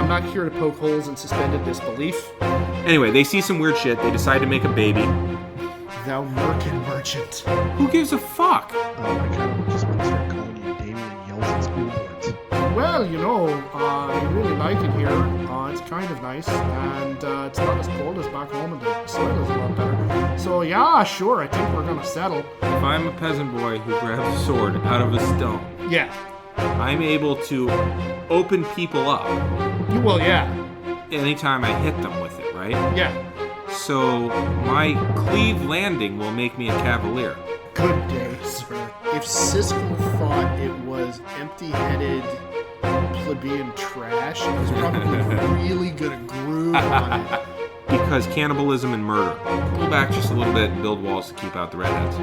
I'm not here to poke holes in suspended disbelief. Anyway, they see some weird shit. They decide to make a baby. Thou merkin merchant. Who gives a fuck? I kind of just want to start calling you Damian Yells at School Boards. Well, I really like it here. It's kind of nice, and it's not as cold as back home, and the soil is a lot better. So, yeah, sure, I think we're gonna settle. If I'm a peasant boy who grabs a sword out of a stone, Yeah. I'm able to open people up Well, yeah. anytime I hit them with it, right? Yeah. So my cleave landing will make me a cavalier. Good day, sir. If Siskel thought it was empty-headed plebeian trash, he was probably really gonna groove on it. Because cannibalism and murder. Pull back just a little bit and build walls to keep out the redheads.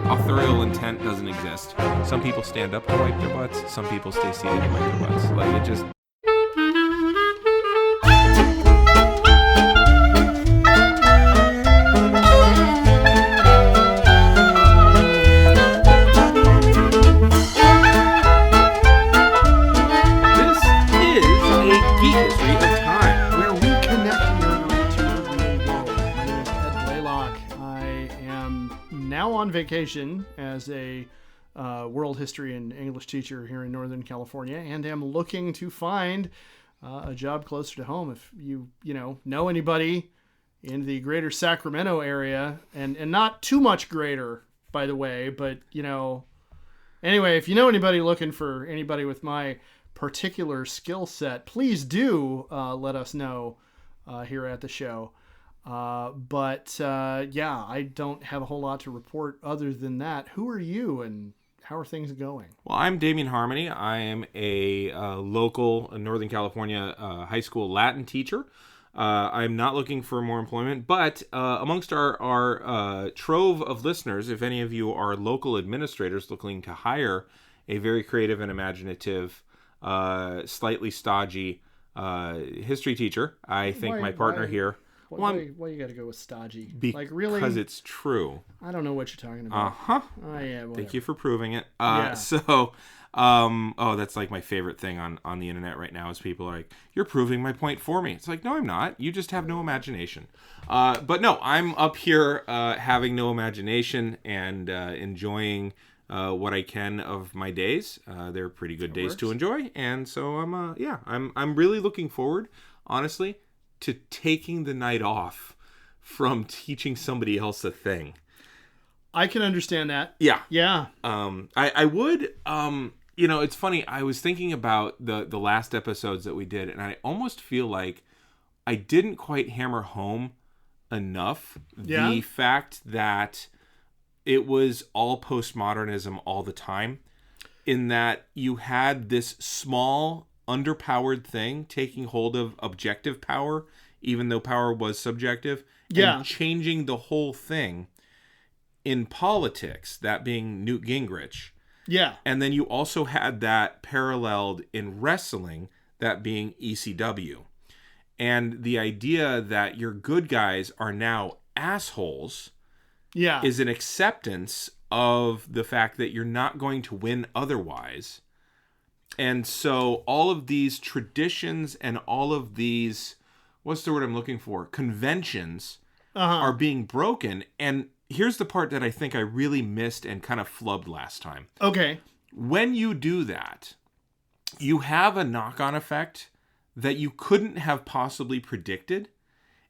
Authorial intent doesn't exist. Some people stand up to wipe their butts. Some people stay seated to wipe their butts. Like, it just... This is a Geek History of Time. Where we connect to the real world. My name is Ed Blaylock. I am now on vacation as a world history and English teacher here in Northern California, and am looking to find a job closer to home. If you know anybody in the greater Sacramento area, and not too much greater, by the way, but anyway, if you know anybody looking for anybody with my particular skill set, please do let us know here at the show. But I don't have a whole lot to report other than that. Who are you, and how are things going? Well, I'm Damian Harmony. I am a local Northern California high school Latin teacher. I'm not looking for more employment, but amongst our trove of listeners, if any of you are local administrators looking to hire a very creative and imaginative, slightly stodgy history teacher, I think my partner here... Why you gotta go with stodgy? Really? Because it's true. I don't know what you're talking about. Uh-huh. Oh, yeah, whatever. Thank you for proving it. Yeah. So, that's like my favorite thing on the internet right now is people are like, you're proving my point for me. It's like, no, I'm not. You just have no imagination. But no, I'm up here having no imagination and enjoying what I can of my days. They're pretty good days to enjoy. And so I'm really looking forward, honestly, to taking the night off from teaching somebody else a thing. I can understand that. Yeah. Yeah. I would, it's funny. I was thinking about the last episodes that we did, and I almost feel like I didn't quite hammer home enough the fact that it was all postmodernism all the time, in that you had this small, underpowered thing taking hold of objective power, even though power was subjective, and changing the whole thing in politics, that being Newt Gingrich. Yeah. And then you also had that paralleled in wrestling, that being ECW. And the idea that your good guys are now assholes is an acceptance of the fact that you're not going to win otherwise. And so all of these traditions and all of these, what's the word I'm looking for? Conventions are being broken. And here's the part that I think I really missed and kind of flubbed last time. Okay. When you do that, you have a knock-on effect that you couldn't have possibly predicted.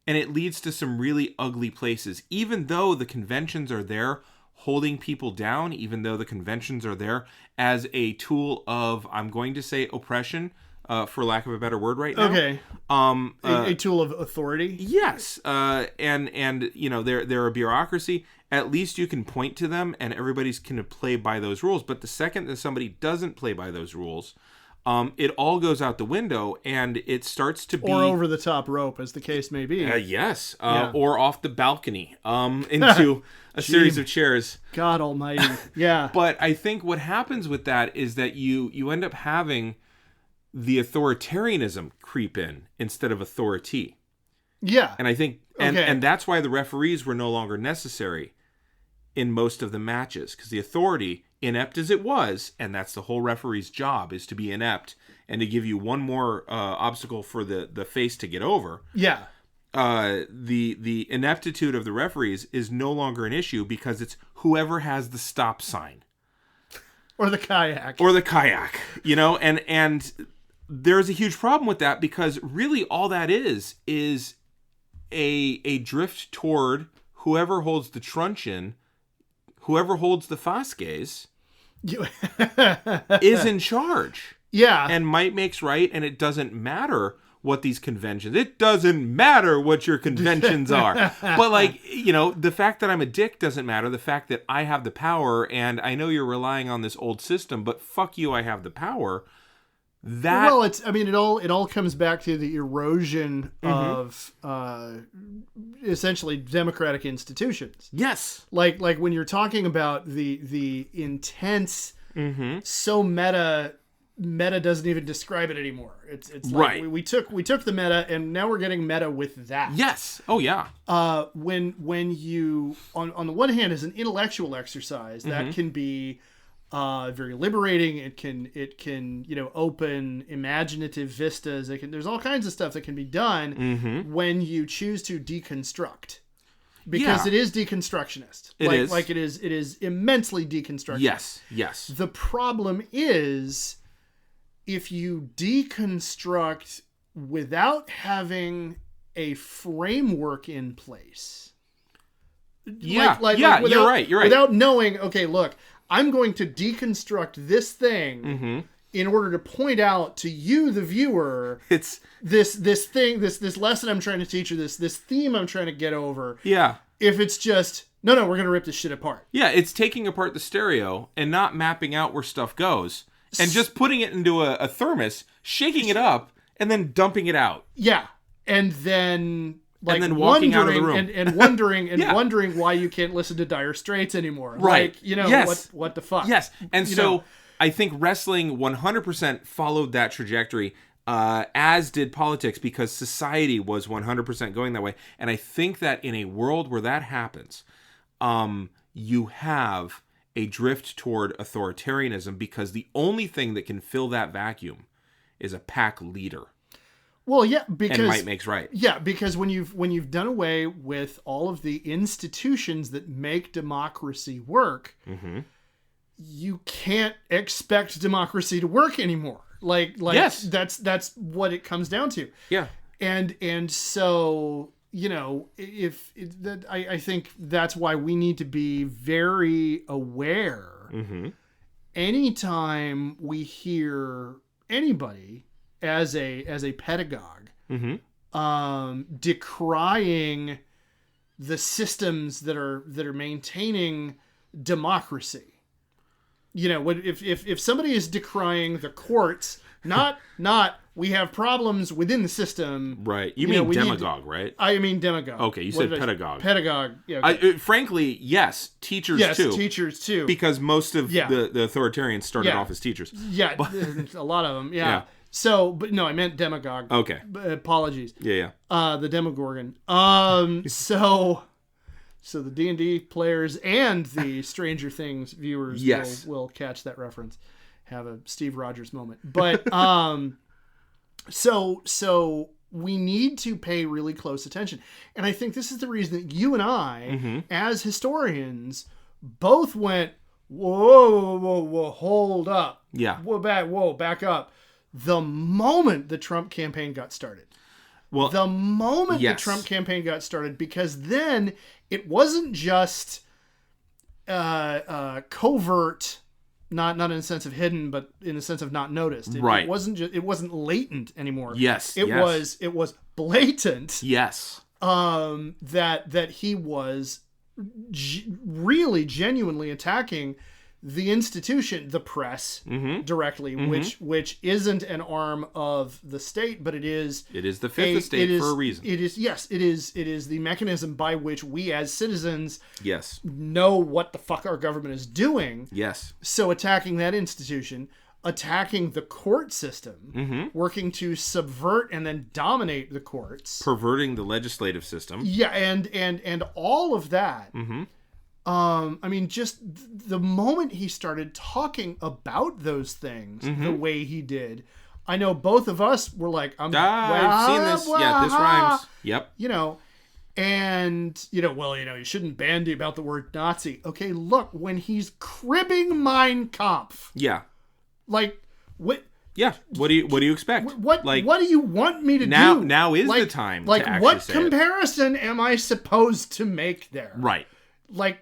And it leads to some really ugly places. Even though the conventions are there holding people down, even though the conventions are there as a tool of, I'm going to say, oppression, for lack of a better word right now. Okay. A tool of authority? Yes. And they're a bureaucracy. At least you can point to them and everybody's going to play by those rules. But the second that somebody doesn't play by those rules, it all goes out the window and it starts to be... Or over the top rope, as the case may be. Yes. Or off the balcony into a series of chairs. God almighty. Yeah. But I think what happens with that is that you end up having the authoritarianism creep in instead of authority. Yeah. And I think... And that's why the referees were no longer necessary in most of the matches, because the authority inept as it was, and that's the whole referee's job, is to be inept and to give you one more obstacle for the face to get over. Yeah. The ineptitude of the referees is no longer an issue because it's whoever has the stop sign. Or the kayak. And there's a huge problem with that because really all that is a drift toward whoever holds the truncheon, whoever holds the fasces is in charge. Yeah. And might makes right, and it doesn't matter what these conventions... It doesn't matter what your conventions are. But, like, the fact that I'm a dick doesn't matter. The fact that I have the power, and I know you're relying on this old system, but fuck you, I have the power. Well, it all comes back to the erosion of essentially democratic institutions. Yes. Like when you're talking about the intense, so meta doesn't even describe it anymore. It's like right. we took the meta and now we're getting meta with that. Yes. Oh yeah. When you on the one hand is an intellectual exercise that can be very liberating. It can open imaginative vistas. There's all kinds of stuff that can be done when you choose to deconstruct. Because it is deconstructionist. It is immensely deconstructionist. Yes. The problem is if you deconstruct without having a framework in place. You're right. Without knowing, okay, look, I'm going to deconstruct this thing in order to point out to you, the viewer, it's this lesson I'm trying to teach you, this theme I'm trying to get over. Yeah. If it's just, no, we're going to rip this shit apart. Yeah, it's taking apart the stereo and not mapping out where stuff goes and just putting it into a thermos, shaking it up, and then dumping it out. Yeah. And then... and then walking out of the room. And wondering why you can't listen to Dire Straits anymore. Right. What the fuck? Yes. And I think wrestling 100% followed that trajectory, as did politics, because society was 100% going that way. And I think that in a world where that happens, you have a drift toward authoritarianism because the only thing that can fill that vacuum is a pack leader. Well, yeah, because and might makes right. Yeah, because when you've done away with all of the institutions that make democracy work, you can't expect democracy to work anymore. Yes. that's what it comes down to. Yeah, and so I think that's why we need to be very aware. Anytime we hear anybody as a pedagogue, decrying the systems that are maintaining democracy. If somebody is decrying the courts, not we have problems within the system. Right. You mean demagogue, right? I mean demagogue. Okay, you said pedagogue. Pedagogue. Yeah. Okay. Frankly, yes, teachers too. Yes, teachers too. Because most of the authoritarians started off as teachers. Yeah, a lot of them. Yeah. So, but no, I meant demagogue. Okay. Apologies. Yeah. The Demogorgon. So the D&D players and the Stranger Things viewers will catch that reference. Have a Steve Rogers moment. But so we need to pay really close attention. And I think this is the reason that you and I, as historians, both went, whoa, hold up. Yeah. Back up. The moment the Trump campaign got started. Well, the moment the Trump campaign got started, because then it wasn't just covert, not in the sense of hidden, but in the sense of not noticed. It wasn't latent anymore. Yes, it was blatant. Yes, that he was really genuinely attacking the institution, the press, directly, which isn't an arm of the state, but it is the fifth estate for a reason. It is the mechanism by which we as citizens know what the fuck our government is doing. Yes. So attacking that institution, attacking the court system, working to subvert and then dominate the courts, perverting the legislative system. Yeah, and all of that. I mean, just the moment he started talking about those things the way he did, I know both of us were like, I've seen this. Yeah, this rhymes. Yep. You know, and, you know, well, you know, you shouldn't bandy about the word Nazi. Okay, look, when he's cribbing Mein Kampf. Yeah. Like, what... Yeah. What do you expect? What do you want me to do? Now is the time like, to actually what say comparison am I supposed to make there? Right. Like,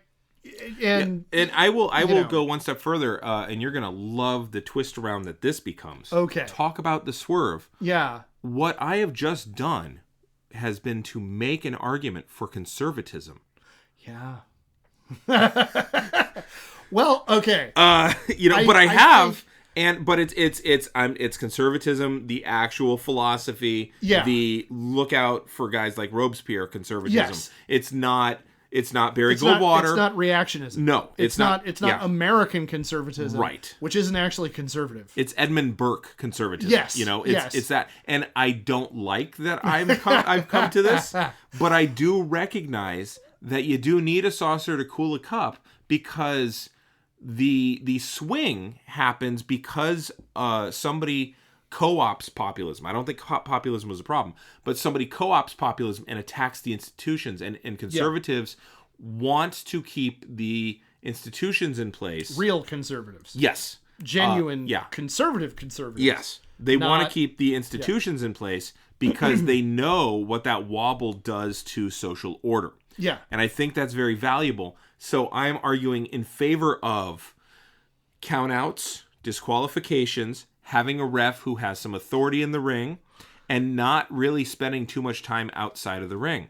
and I will go one step further, and you're gonna love the twist around that this becomes. Okay. Talk about the swerve. Yeah. What I have just done has been to make an argument for conservatism. Yeah. Well, okay. You know, but I have. But it's conservatism, the actual philosophy, the look out for guys like Robespierre conservatism. Yes. It's not Barry Goldwater. It's not reactionism. No, it's not American conservatism. Right. Which isn't actually conservative. It's Edmund Burke conservatism. Yes. You know, it's that. And I don't like that I've come to this, but I do recognize that you do need a saucer to cool a cup, because the swing happens because somebody co-ops populism. I don't think populism was a problem, but somebody co-ops populism and attacks the institutions, and conservatives want to keep the institutions in place. Real conservatives. Yes. Genuine conservative conservatives. Yes. They want to keep the institutions in place because they know what that wobble does to social order. Yeah. And I think that's very valuable. So I'm arguing in favor of countouts, disqualifications, having a ref who has some authority in the ring, and not really spending too much time outside of the ring.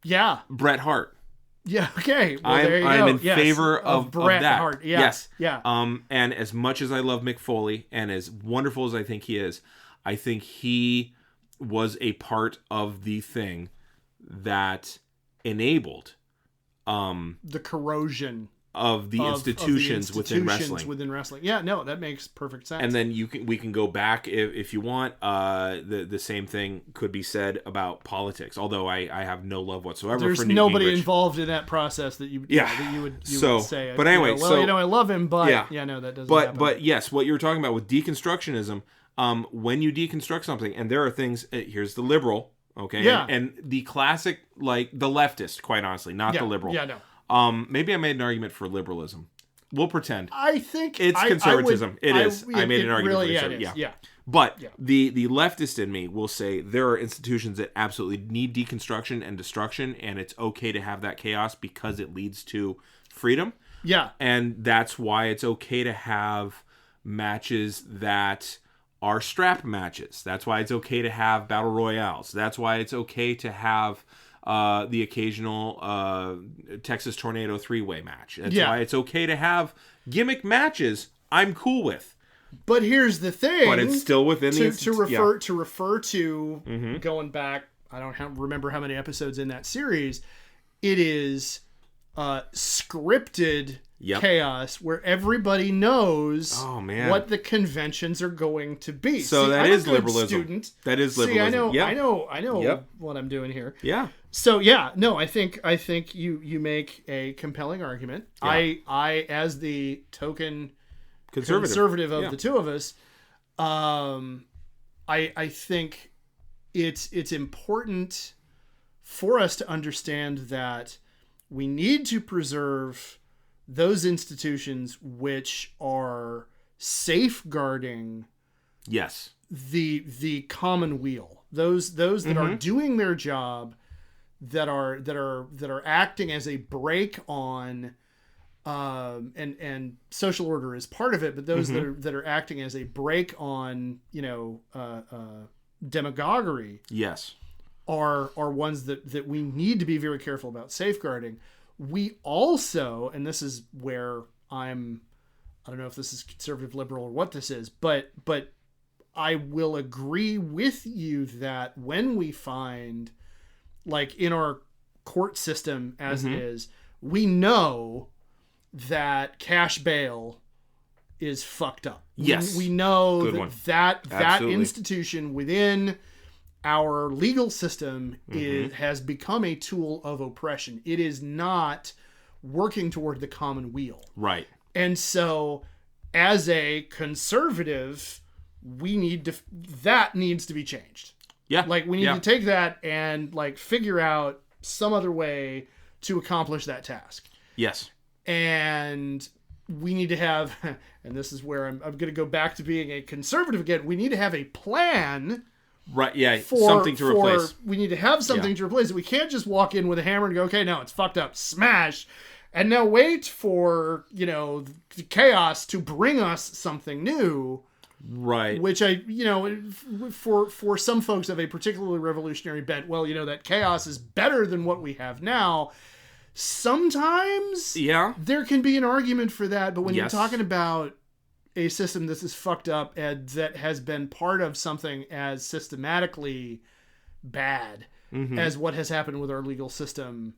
Yeah. Bret Hart. Yeah, okay. Well, I'm in favor of Bret that. Hart. Yeah. Yes. Yeah. And as much as I love Mick Foley, and as wonderful as I think he is, I think he was a part of the thing that enabled the corrosion of the institutions within wrestling. Yeah, no, that makes perfect sense. And then we can go back if you want. The same thing could be said about politics. Although I have no love whatsoever. There's for Newt nobody Gingrich. involved in that process that you would say. But anyway, I love him, but no, that doesn't. happen. But yes, what you were talking about with deconstructionism. When you deconstruct something, and there are things. Here's the liberal. Okay. Yeah. And the classic, like the leftist, quite honestly, not the liberal. Yeah, no. Maybe I made an argument for liberalism. We'll pretend. I think it's conservatism. I made an argument really, for conservatism. Yeah. But the leftist in me will say there are institutions that absolutely need deconstruction and destruction, and it's okay to have that chaos because it leads to freedom. Yeah. And that's why it's okay to have matches that are strap matches. That's why it's okay to have battle royales. That's why it's okay to have the occasional Texas Tornado 3-way match. That's why it's okay to have gimmick matches. I'm cool with. But here's the thing. But it's still within to refer to going back. I don't remember how many episodes in that series. It is scripted chaos where everybody knows what the conventions are going to be. So that is liberalism. That is liberalism. See, I know what I'm doing here. Yeah. So I think you make a compelling argument. Yeah. I as the token conservative of the two of us, I think it's important for us to understand that we need to preserve those institutions which are safeguarding the common-weal. Those that are doing their job, that are acting as a brake on and social order is part of it, but those that are acting as a brake on, demagoguery are ones that we need to be very careful about safeguarding. We also, and this is where I don't know if this is conservative, liberal, or what this is, but I will agree with you that when we find, like in our court system as it is, we know that cash bail is fucked up. Yes. We know that Absolutely. institution within our legal system has become a tool of oppression. It is not working toward the common weal. Right. And so as a conservative, that needs to be changed. Yeah. Like, we need to take that and, like, figure out some other way to accomplish that task. Yes. And we need to have, and this is where I'm going to go back to being a conservative again, we need to have a plan. Right, yeah, something to replace. We need to have something to replace it. We can't just walk in with a hammer and go, okay, no, it's fucked up, smash, and now wait for, the chaos to bring us something new. Right. Which for some folks of a particularly revolutionary bent, well, that chaos is better than what we have now. Sometimes there can be an argument for that, but when you're talking about a system that is fucked up and that has been part of something as systematically bad as what has happened with our legal system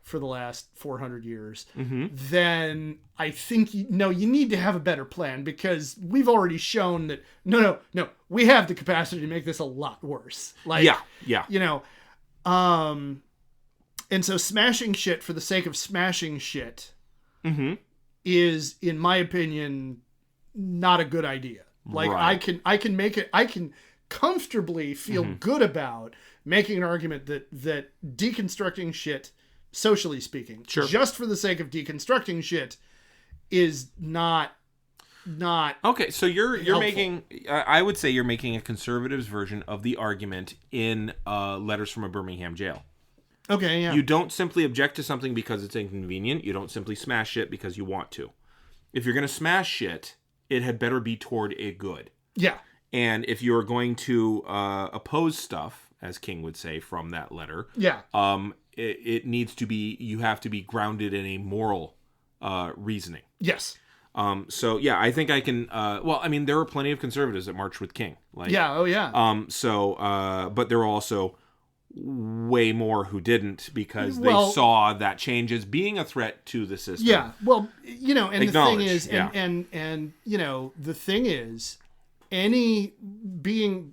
for the last 400 years, then I think you need to have a better plan, because we've already shown that no, we have the capacity to make this a lot worse. Like, and so smashing shit for the sake of smashing shit is, in my opinion, not a good idea. Like, right. I can comfortably feel good about making an argument that deconstructing shit, socially speaking, just for the sake of deconstructing shit, is not okay. So you're helpful. making, I would say you're making a conservative's version of the argument in Letters from a Birmingham Jail. Okay, yeah. You don't simply object to something because it's inconvenient. You don't simply smash shit because you want to. If you're going to smash shit, it had better be toward a good. Yeah. And if you're going to oppose stuff, as King would say from that letter, it needs to be, you have to be grounded in a moral reasoning. Yes. So yeah, I think I can. There were plenty of conservatives that marched with King. Like, yeah. Oh yeah. But there were also way more who didn't, because they saw that change as being a threat to the system. Yeah. Well, and the thing is, and the thing is, any being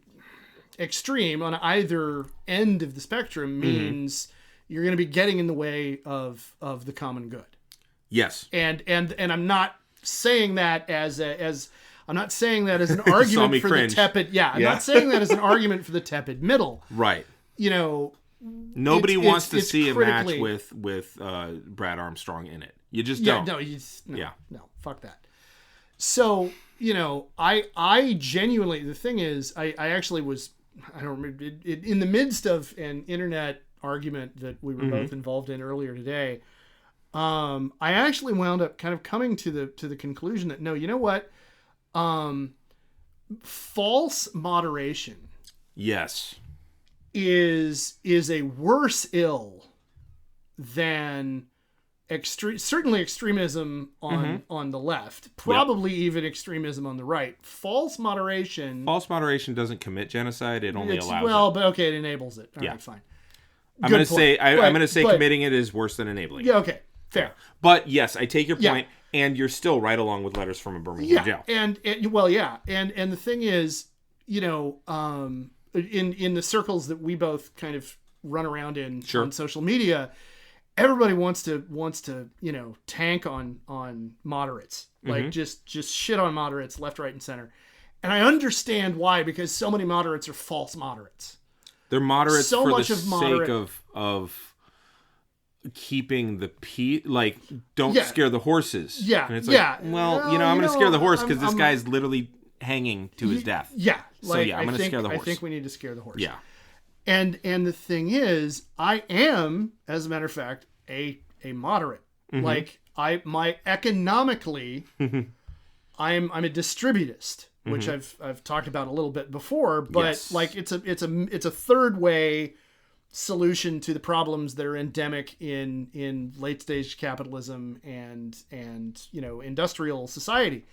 extreme on either end of the spectrum means you're going to be getting in the way of the common good. Yes. And I'm not saying that as I'm not saying that as an argument for the tepid. Yeah. I'm not saying that as an argument for the tepid middle. Right. Nobody wants to see a match with Brad Armstrong in it. You just don't. No, fuck that. So, I genuinely, the thing is, I actually was, I don't remember, in the midst of an internet argument that we were both involved in earlier today, I actually wound up kind of coming to the conclusion that, no, you know what? False moderation. Yes. Is a worse ill than certainly extremism on the left, probably even extremism on the right. False moderation doesn't commit genocide; it only allows it. But okay, it enables it. All right, fine. I'm going to say committing it is worse than enabling. Yeah, okay, fair. But yes, I take your point, and you're still right along with Letters from a Birmingham Jail. And the thing is, in the circles that we both kind of run around in on social media, everybody wants to tank on moderates, like just shit on moderates left, right, and center. And I understand why, because so many moderates are false moderates. They're moderates for the sake of keeping the peace. Like, don't scare the horses. Yeah, and it's like, I'm going to scare the horse because this guy's literally hanging to his death. Yeah. I'm going to scare the horse. I think we need to scare the horse. Yeah. And the thing is, I am, as a matter of fact, a moderate. Like, my economically, I'm a distributist, which I've talked about a little bit before, but like it's a third way solution to the problems that are endemic in late stage capitalism and industrial society.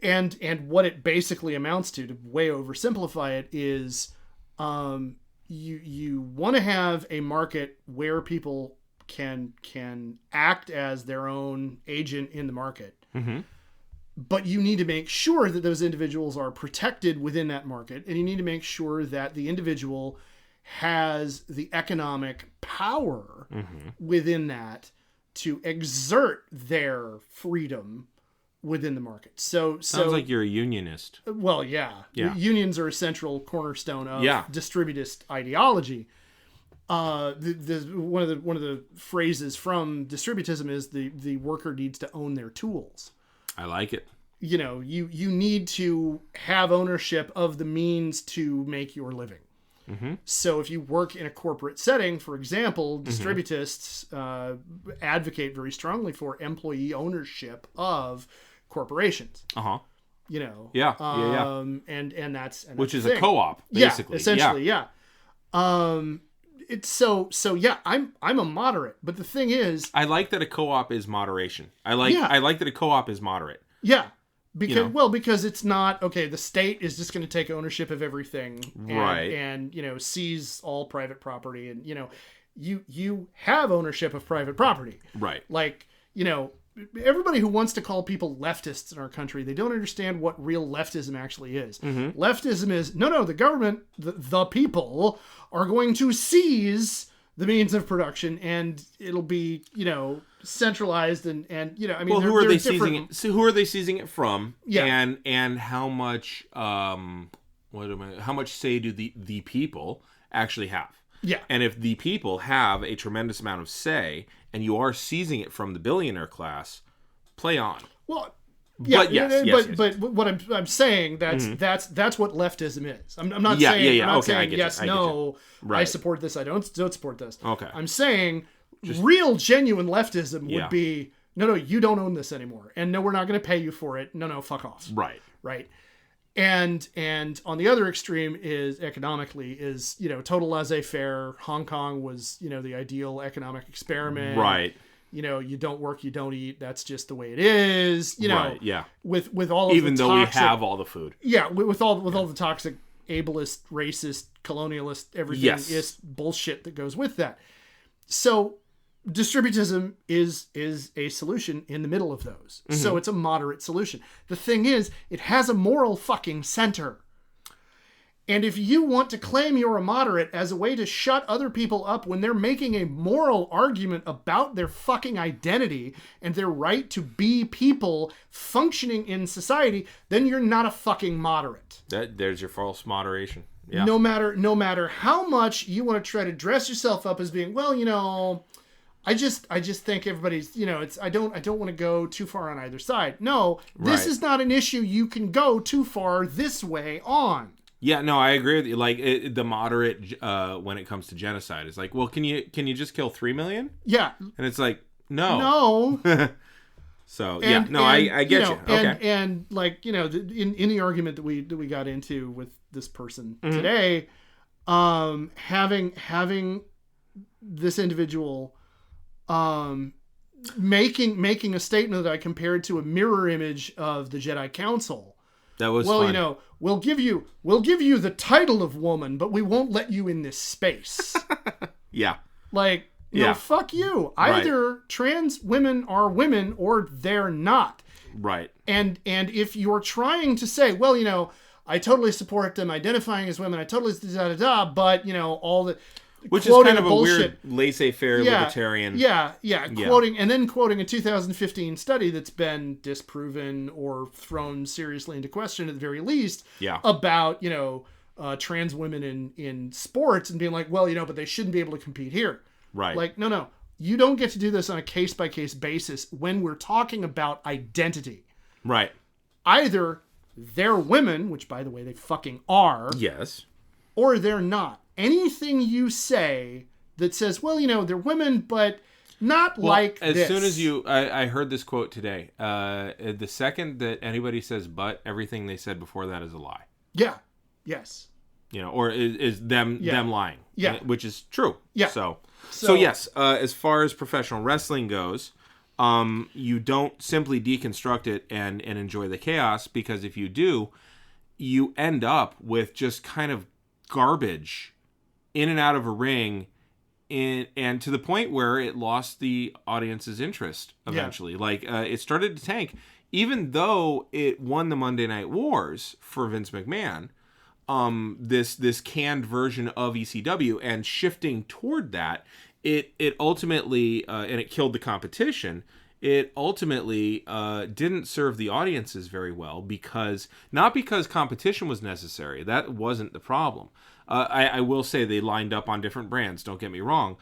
And what it basically amounts to way oversimplify it, is you want to have a market where people can act as their own agent in the market. But you need to make sure that those individuals are protected within that market, and you need to make sure that the individual has the economic power within that to exert their freedom within the market. Sounds like you're a unionist. Well, yeah. Unions are a central cornerstone of distributist ideology. One of the phrases from distributism is the worker needs to own their tools. I like it. You know, you need to have ownership of the means to make your living. Mm-hmm. So if you work in a corporate setting, for example, distributists advocate very strongly for employee ownership of corporations. You know. And that's which is a co-op, basically. Yeah, essentially, yeah. It's so I'm a moderate, but the thing is, I like that a co-op is moderation. I like that a co-op is moderate. Yeah. Because it's not okay. The state is just going to take ownership of everything, and seize all private property, and you have ownership of private property, right? Like everybody who wants to call people leftists in our country, they don't understand what real leftism actually is. Mm-hmm. Leftism is no, the government, the people are going to seize the means of production, and it'll be centralized and I mean, who are they seizing it? So who are they seizing it from? Yeah, and how much how much say do the people actually have? Yeah, and if the people have a tremendous amount of say, and you are seizing it from the billionaire class, play on. Well. Yeah, but what I'm saying that's what leftism is. I'm not saying I'm not saying yes, no. Right. I support this. I don't support this. Okay. I'm saying real genuine leftism would be no, you don't own this anymore, and no, we're not going to pay you for it. No, fuck off. Right. And on the other extreme is economically is total laissez-faire. Hong Kong was the ideal economic experiment. Right. You don't work, you don't eat. That's just the way it is. Right, yeah. With all of even the though toxic, we have all the food. Yeah, with all the toxic, ableist, racist, colonialist, everything is bullshit that goes with that. So, distributism is a solution in the middle of those. Mm-hmm. So it's a moderate solution. The thing is, it has a moral fucking center. And if you want to claim you're a moderate as a way to shut other people up when they're making a moral argument about their fucking identity and their right to be people functioning in society, then you're not a fucking moderate. There's your false moderation. Yeah. No matter how much you want to try to dress yourself up as being, I just think everybody's, I don't want to go too far on either side. No, this is not an issue you can go too far this way on. Yeah, no, I agree with you. Like the moderate, when it comes to genocide, is like, well, can you just kill 3 million? Yeah, and it's like, no. So I get you. Okay, and like in the argument that we got into with this person today, having this individual, making a statement that I compared to a mirror image of the Jedi Council. That was fun. We'll give you the title of woman, but we won't let you in this space. Yeah. Like, fuck you. Either trans women are women or they're not. Right. And if you're trying to say, I totally support them identifying as women, I totally but all the which is kind of a weird laissez-faire libertarian. Yeah, quoting a 2015 study that's been disproven or thrown seriously into question at the very least about, trans women in sports and being like, but they shouldn't be able to compete here. Right. Like, no. You don't get to do this on a case-by-case basis when we're talking about identity. Right. Either they're women, which, by the way, they fucking are. Yes. Or they're not. Anything you say that says, they're women, but not like as this. As soon as I heard this quote today. The second that anybody says but, everything they said before that is a lie. Yeah. Yes. Or is them lying. Yeah. Which is true. Yeah. So yes, as far as professional wrestling goes, you don't simply deconstruct it and enjoy the chaos, because if you do, you end up with just kind of garbage in and out of a ring, and to the point where it lost the audience's interest eventually. Like it started to tank, even though it won the Monday Night Wars for Vince McMahon. This canned version of ECW, and shifting toward that it ultimately and it killed the competition. It ultimately didn't serve the audiences very well not because competition was necessary. That wasn't the problem. I will say they lined up on different brands. Don't get me wrong.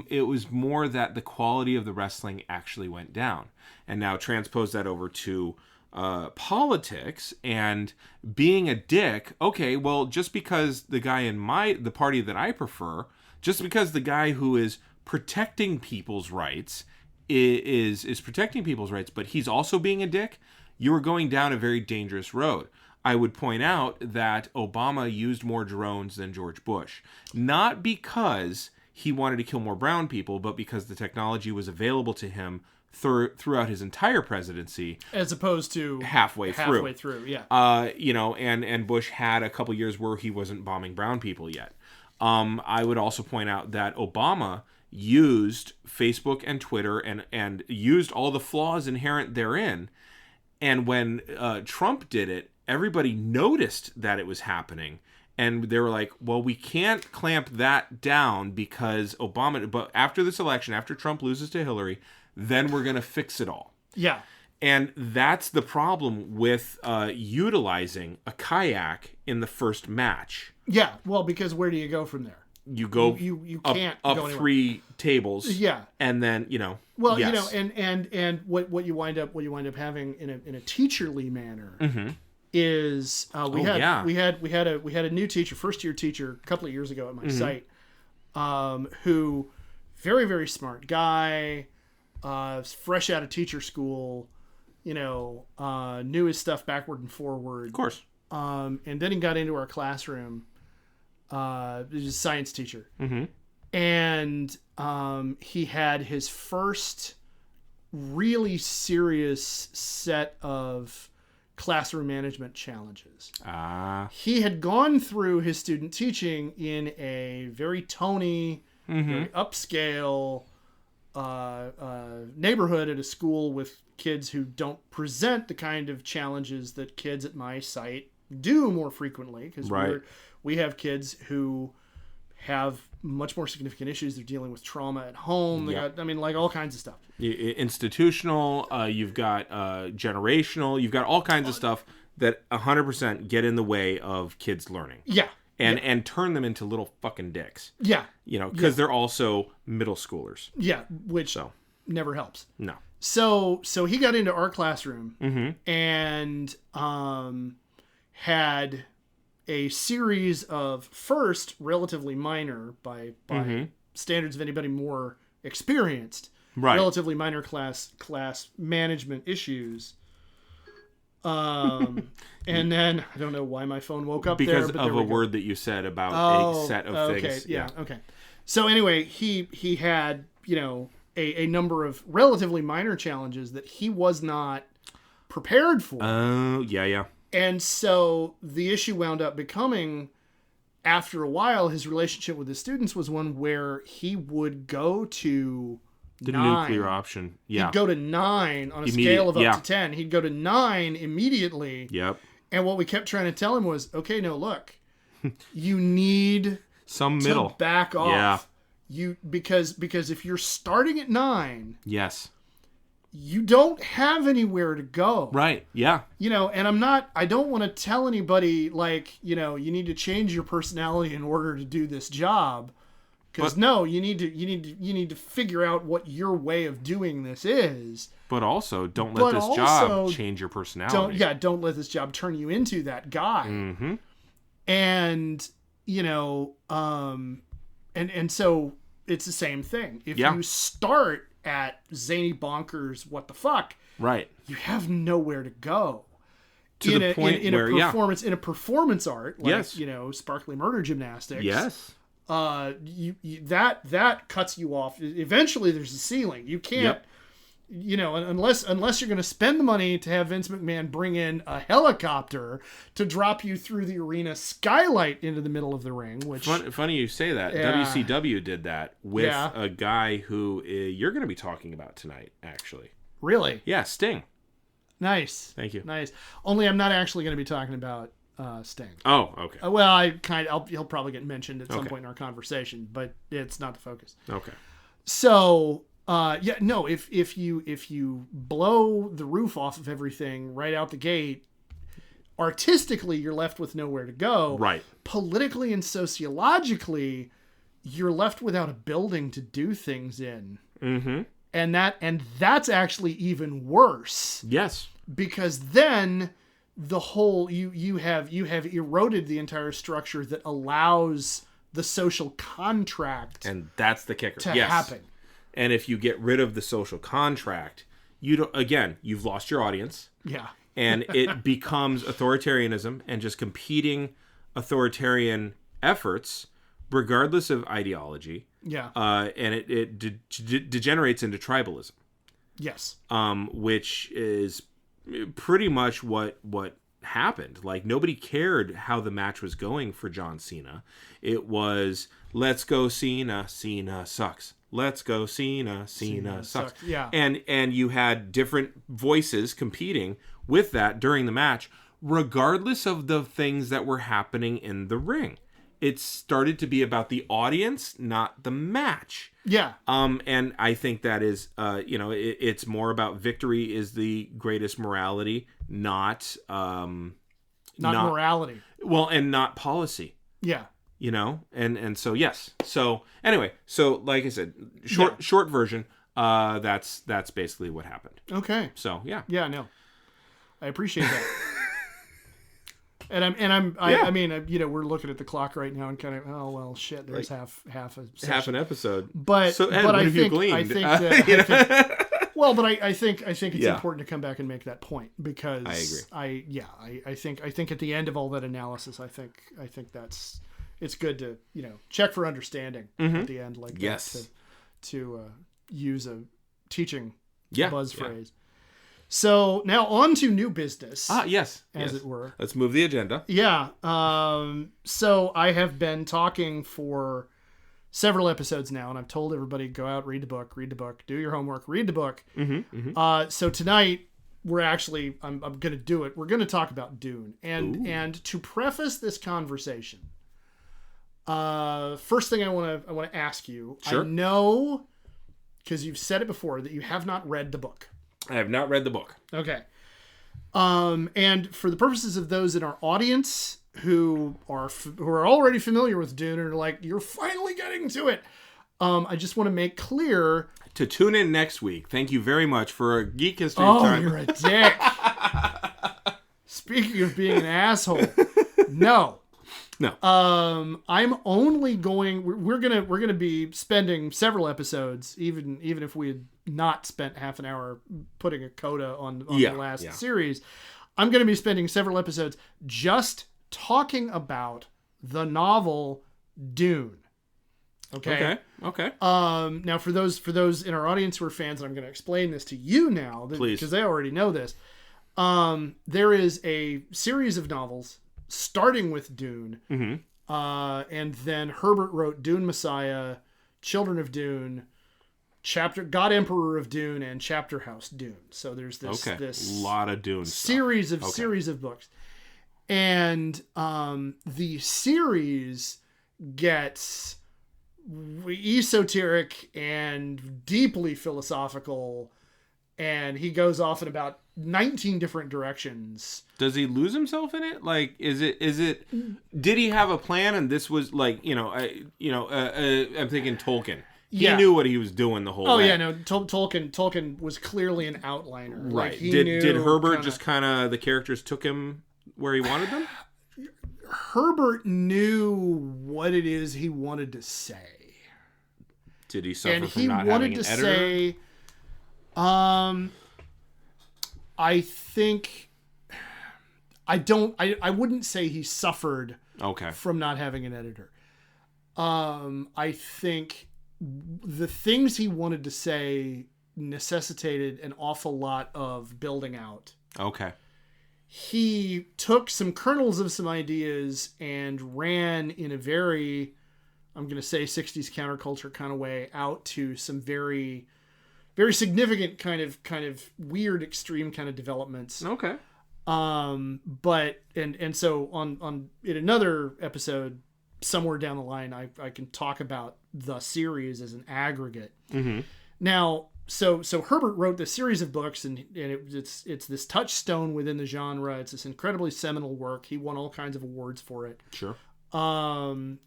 It was more that the quality of the wrestling actually went down. And now transpose that over to politics and being a dick. Okay, well, just because the guy in the party that I prefer, just because the guy who is protecting people's rights is protecting people's rights, but he's also being a dick, you are going down a very dangerous road. I would point out that Obama used more drones than George Bush, not because he wanted to kill more brown people, but because the technology was available to him throughout his entire presidency, as opposed to halfway through. Yeah. And Bush had a couple years where he wasn't bombing brown people yet. I would also point out that Obama used Facebook and Twitter and used all the flaws inherent therein. And when Trump did it, everybody noticed that it was happening. And they were like, well, we can't clamp that down because but after this election, after Trump loses to Hillary, then we're going to fix it all. Yeah. And that's the problem with utilizing a kayak in the first match. Yeah, well, because where do you go from there? You go you up, can't up go anywhere. 3 tables. Yeah. And then, Well, yes. and what you wind up having in a teacherly manner is we had a new teacher, first year teacher a couple of years ago at my site, who very, very smart guy, fresh out of teacher school, knew his stuff backward and forward. Of course. And then he got into our classroom. He was a science teacher. Mm-hmm. And he had his first really serious set of classroom management challenges. He had gone through his student teaching in a very Tony, very upscale neighborhood at a school with kids who don't present the kind of challenges that kids at my site do more frequently, because we have kids who have much more significant issues. They're dealing with trauma at home. They got, all kinds of stuff. Institutional, you've got generational, you've got all kinds of stuff that 100% get in the way of kids learning. Yeah. And turn them into little fucking dicks. Yeah. Because they're also middle schoolers. Yeah, which never helps. No. So he got into our classroom and had a series of first relatively minor by standards of anybody more experienced, relatively minor class management issues. And then I don't know why my phone woke up because there, of a word that you said about a set of things. Yeah. Okay. So anyway, he had a number of relatively minor challenges that he was not prepared for. Oh, yeah. And so the issue wound up becoming, after a while, his relationship with his students was one where he would go to the 9. Nuclear option. Yeah. He'd go to 9 on a scale of up to 10. He'd go to 9 immediately. Yep. And what we kept trying to tell him was, okay, no, look, you need some middle to back off. Yeah. Because if you're starting at 9, yes, you don't have anywhere to go. Right. Yeah. And I don't want to tell anybody you need to change your personality in order to do this job. Because you need to figure out what your way of doing this is. But also don't let this job change your personality. Don't let this job turn you into that guy. Mm-hmm. And and so it's the same thing. If you start at zany bonkers, what the fuck? Right. You have nowhere to go. To the point where in a performance art, like sparkly murder gymnastics. Yes. That cuts you off. Eventually, there's a ceiling. You can't. Unless you're going to spend the money to have Vince McMahon bring in a helicopter to drop you through the arena skylight into the middle of the ring. Which funny you say that. WCW did that with a guy who you're going to be talking about tonight. Actually, really? Yeah, Sting. Nice. Thank you. Nice. Only I'm not actually going to be talking about Sting. Oh, okay. Well, he'll probably get mentioned at some Okay. point in our conversation, but it's not the focus. Okay. So, if you blow the roof off of everything right out the gate, artistically you're left with nowhere to go. Right. Politically and sociologically, you're left without a building to do things in. Mm-hmm. And that's actually even worse. Yes. Because then the whole you have eroded the entire structure that allows the social contract And that's the kicker. to Yes. happen. And if you get rid of the social contract, you've lost your audience. Yeah. And it becomes authoritarianism and just competing authoritarian efforts, regardless of ideology. Yeah. And it degenerates into tribalism, Yes. which is pretty much what happened. Like, nobody cared how the match was going for John Cena. It was, let's go Cena, Cena sucks. Let's go Cena, Cena sucks. Yeah. And you had different voices competing with that during the match, regardless of the things that were happening in the ring. It started to be about the audience, not the match. Yeah. And I think that is, it's more about victory is the greatest morality, not Morality. Well, and not policy. Yeah. And so yes. So anyway, so like I said, short version. That's basically what happened. Okay. So yeah. Yeah. No. I appreciate that. I mean, we're looking at the clock right now and kind of, oh well, shit. There's half a session. Half an episode. But so, Ed, but what I have you think gleaned? I think that I think it's Yeah. important to come back and make that point because I agree. I think at the end of all that analysis, I think it's good to check for understanding at the end, like Yes. to use a teaching Yeah. buzz Yeah. phrase. So now on to new business, Yes. as yes. it were. Let's move the agenda. Yeah. So I have been talking for several episodes now, and I've told everybody, go out, read the book, do your homework, read the book. So tonight I'm going to do it. We're going to talk about Dune. And to preface this conversation, first thing I want to ask you, Sure. I know, because you've said it before, that you have not read the book. I have not read the book. Okay. And for the purposes of those in our audience who are already familiar with Dune and are like, you're finally getting to it, I just want to make clear To tune in next week. Thank you very much for a Geek History Oh, time. you're a dick. Speaking of being an asshole, no. I'm only going. We're gonna be spending several episodes, even if we had not spent half an hour putting a coda on the last series. I'm gonna be spending several episodes just talking about the novel Dune. Okay. Now, for those in our audience who are fans, and I'm going to explain this to you now, Please, because they already know this. There is a series of novels starting with Dune, and then Herbert wrote Dune Messiah, Children of Dune, God Emperor of Dune, and Chapter House Dune. So there's this lot of Dune series of books, and the series gets esoteric and deeply philosophical, and he goes off in about 19 different directions. Does he lose himself in it? Like, is it did he have a plan and this was like, I'm thinking Tolkien. He knew what he was doing the whole way. Oh yeah, no, Tolkien was clearly an outliner. Right. Like, Did Herbert just kind of, the characters took him where he wanted them? Herbert knew what it is he wanted to say. Did he suffer And from he not wanted having an to editor? say, I think, I wouldn't say he suffered from not having an editor. I think the things he wanted to say necessitated an awful lot of building out. Okay. He took some kernels of some ideas and ran in a very, I'm going to say 60s counterculture kind of way out to some very, very significant kind of weird extreme kind of developments. Okay. But so on in another episode somewhere down the line, I can talk about the series as an aggregate. Mm-hmm. Now, so Herbert wrote this series of books, and it's this touchstone within the genre. It's this incredibly seminal work. He won all kinds of awards for it. Sure. And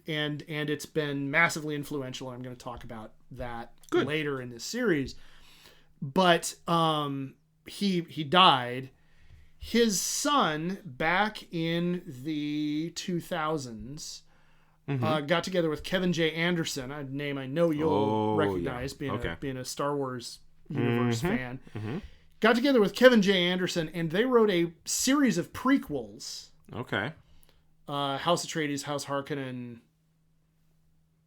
it's been massively influential. I'm going to talk about that later in this series. But he died. His son, back in the 2000s, got together with Kevin J. Anderson, a name I know you'll recognize, being a Star Wars universe fan. Mm-hmm. Got together with Kevin J. Anderson, and they wrote a series of prequels. Okay. House Atreides, House Harkonnen,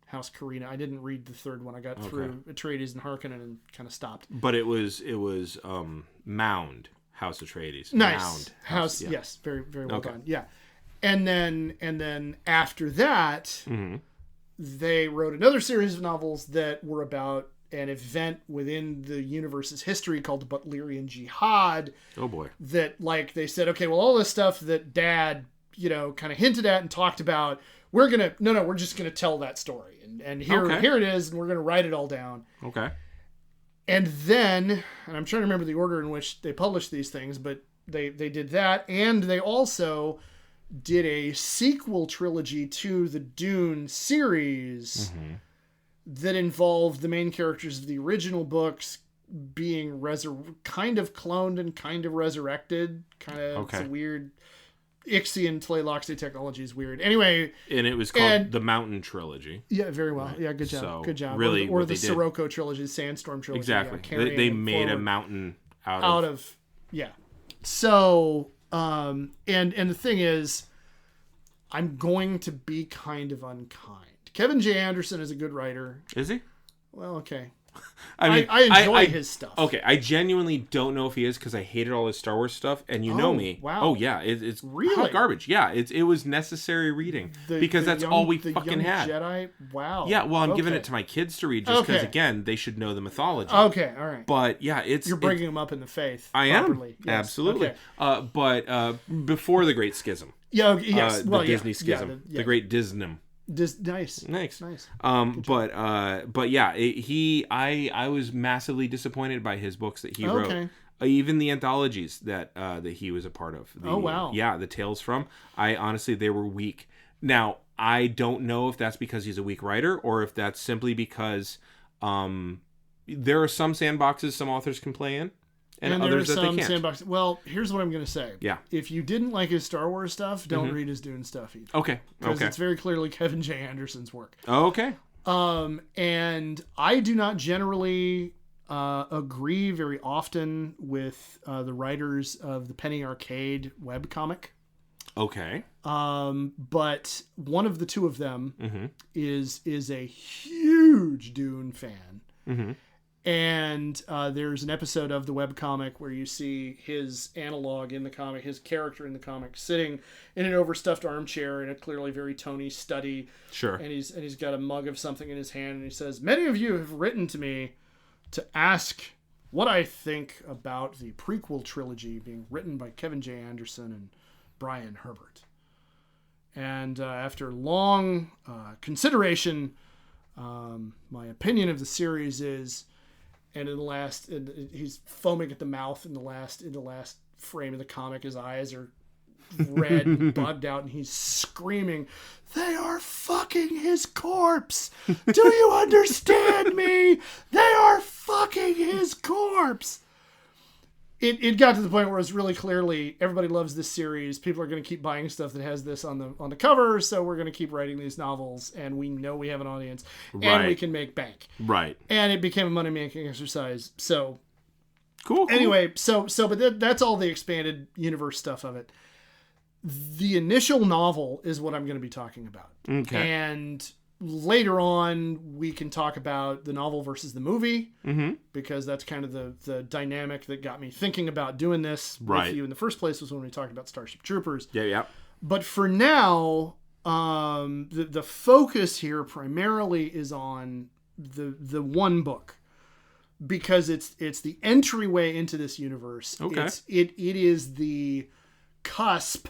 House Karina. I didn't read the third one. I got through Atreides and Harkonnen and kind of stopped. But it was Mound House Atreides. Nice. Mound House. Yes, very very well done. Yeah. And then after that, they wrote another series of novels that were about an event within the universe's history called the Butlerian Jihad. Oh boy. That, like, they said, okay, well, all this stuff that Dad, kind of hinted at and talked about, we're just gonna tell that story, and here it is, and we're gonna write it all down. Okay. And then, and I'm trying to remember the order in which they published these things, but they did that, and they also did a sequel trilogy to the Dune series that involved the main characters of the original books being kind of cloned and kind of resurrected. It's a weird Ixian Tleilaxi technology is weird. Anyway, and it was called the Mountain Trilogy. Yeah, very well. Right. Yeah, good job. So, good job. Really, or the Sirocco trilogy, the Sandstorm trilogy. Exactly. Yeah, they made a mountain out of. Yeah. So, and the thing is, I'm going to be kind of unkind. Kevin J. Anderson is a good writer. Is he? Well, okay. I mean, I enjoy his stuff. Okay, I genuinely don't know if he is, because I hated all his Star Wars stuff, and you know me. Wow. Oh yeah, it's really hot garbage. Yeah, it was necessary reading because that's all we fucking had. Jedi. Wow. Yeah, well, I'm giving it to my kids to read just because again they should know the mythology. Okay, all right. But yeah, you're bringing them up in the faith. I properly. am absolutely. Okay. But before the Great Schism. Yeah. Yes. The Disney Schism. The Great Disney. Nice. But yeah, I was massively disappointed by his books that he wrote. Even the anthologies that he was a part of. Wow. Yeah, the Tales from. Honestly, they were weak. Now, I don't know if that's because he's a weak writer or if that's simply because there are some sandboxes some authors can play in. And others that they can't. Well, here's what I'm going to say. Yeah. If you didn't like his Star Wars stuff, don't read his Dune stuff either. Okay. Because it's very clearly Kevin J. Anderson's work. Okay. And I do not generally agree very often with the writers of the Penny Arcade webcomic. Okay. But one of the two of them is a huge Dune fan. Mm-hmm. And there's an episode of the webcomic where you see his analog in the comic, his character in the comic, sitting in an overstuffed armchair in a clearly very Tony study. Sure. And he's got a mug of something in his hand, and he says, "Many of you have written to me to ask what I think about the prequel trilogy being written by Kevin J. Anderson and Brian Herbert." And after long consideration, my opinion of the series is, and he's foaming at the mouth in the last frame of the comic. His eyes are red and bugged out, and he's screaming, "They are fucking his corpse! Do you understand me? They are fucking his corpse!" It got to the point where it's really clearly everybody loves this series. People are going to keep buying stuff that has this on the cover, so we're going to keep writing these novels, and we know we have an audience, and we can make bank. Right. And it became a money-making exercise. So cool. Anyway, but that's all the expanded universe stuff of it. The initial novel is what I'm going to be talking about. Okay. And later on, we can talk about the novel versus the movie, because that's kind of the dynamic that got me thinking about doing this with you in the first place, was when we talked about Starship Troopers. Yeah. But for now, the focus here primarily is on the one book, because it's the entryway into this universe. Okay. It is the cusp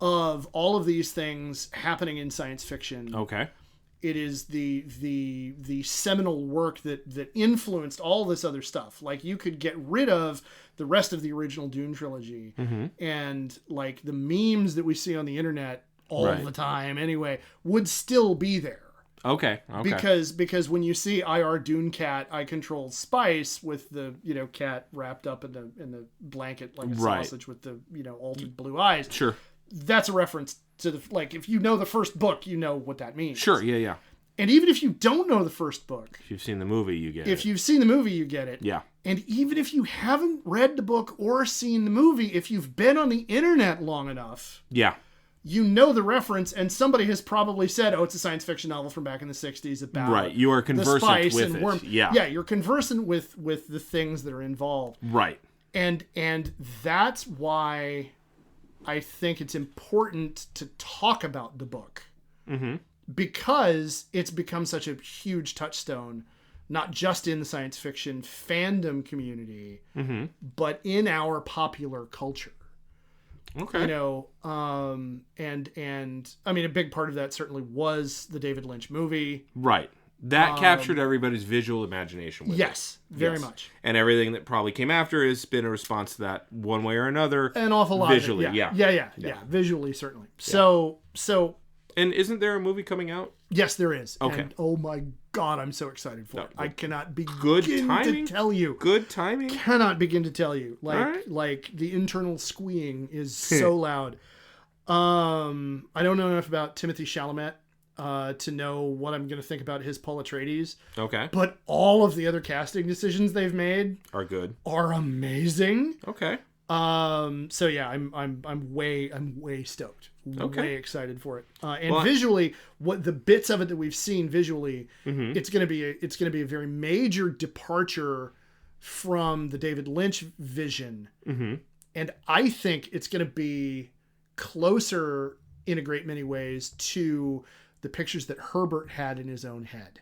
of all of these things happening in science fiction. Okay. It is the seminal work that influenced all this other stuff. Like, you could get rid of the rest of the original Dune trilogy, and like the memes that we see on the internet all the time anyway would still be there. Okay. Because when you see IR Dune Cat, I control Spice with the cat wrapped up in the blanket like a sausage with the altered blue eyes. Sure. That's a reference to if you know the first book, you know what that means. Sure. Yeah. And even if you don't know the first book, If you've seen the movie, you get it. if you've seen the movie, you get it. Yeah. And even if you haven't read the book or seen the movie, if you've been on the internet long enough, Yeah. you know the reference, and somebody has probably said, "Oh, it's a science fiction novel from back in the '60s about Right. You are the conversant spice with and it. worm." Yeah. You're conversant with the things that are involved, Right. and that's why I think it's important to talk about the book, because it's become such a huge touchstone, not just in the science fiction fandom community, but in our popular culture. Okay. And I mean, a big part of that certainly was the David Lynch movie. Right. That captured everybody's visual imagination with Yes, it. very much. And everything that probably came after has been a response to that one way or another. An awful lot visually, of it. Yeah. Visually, certainly. So And isn't there a movie coming out? yes, there is. Okay. And oh my God, I'm so excited for it. I cannot begin Good timing? to tell you. Good timing. Cannot begin to tell you. right. Like the internal squeeing is so loud. I don't know enough about Timothée Chalamet to know what I'm going to think about his Paul Atreides. Okay. But all of the other casting decisions they've made Are good. are amazing. Okay. So yeah, I'm way stoked. Okay. Way excited for it. And visually, what the bits of it that we've seen visually, it's gonna be a very major departure from the David Lynch vision. And I think it's gonna be closer in a great many ways to the pictures that Herbert had in his own head.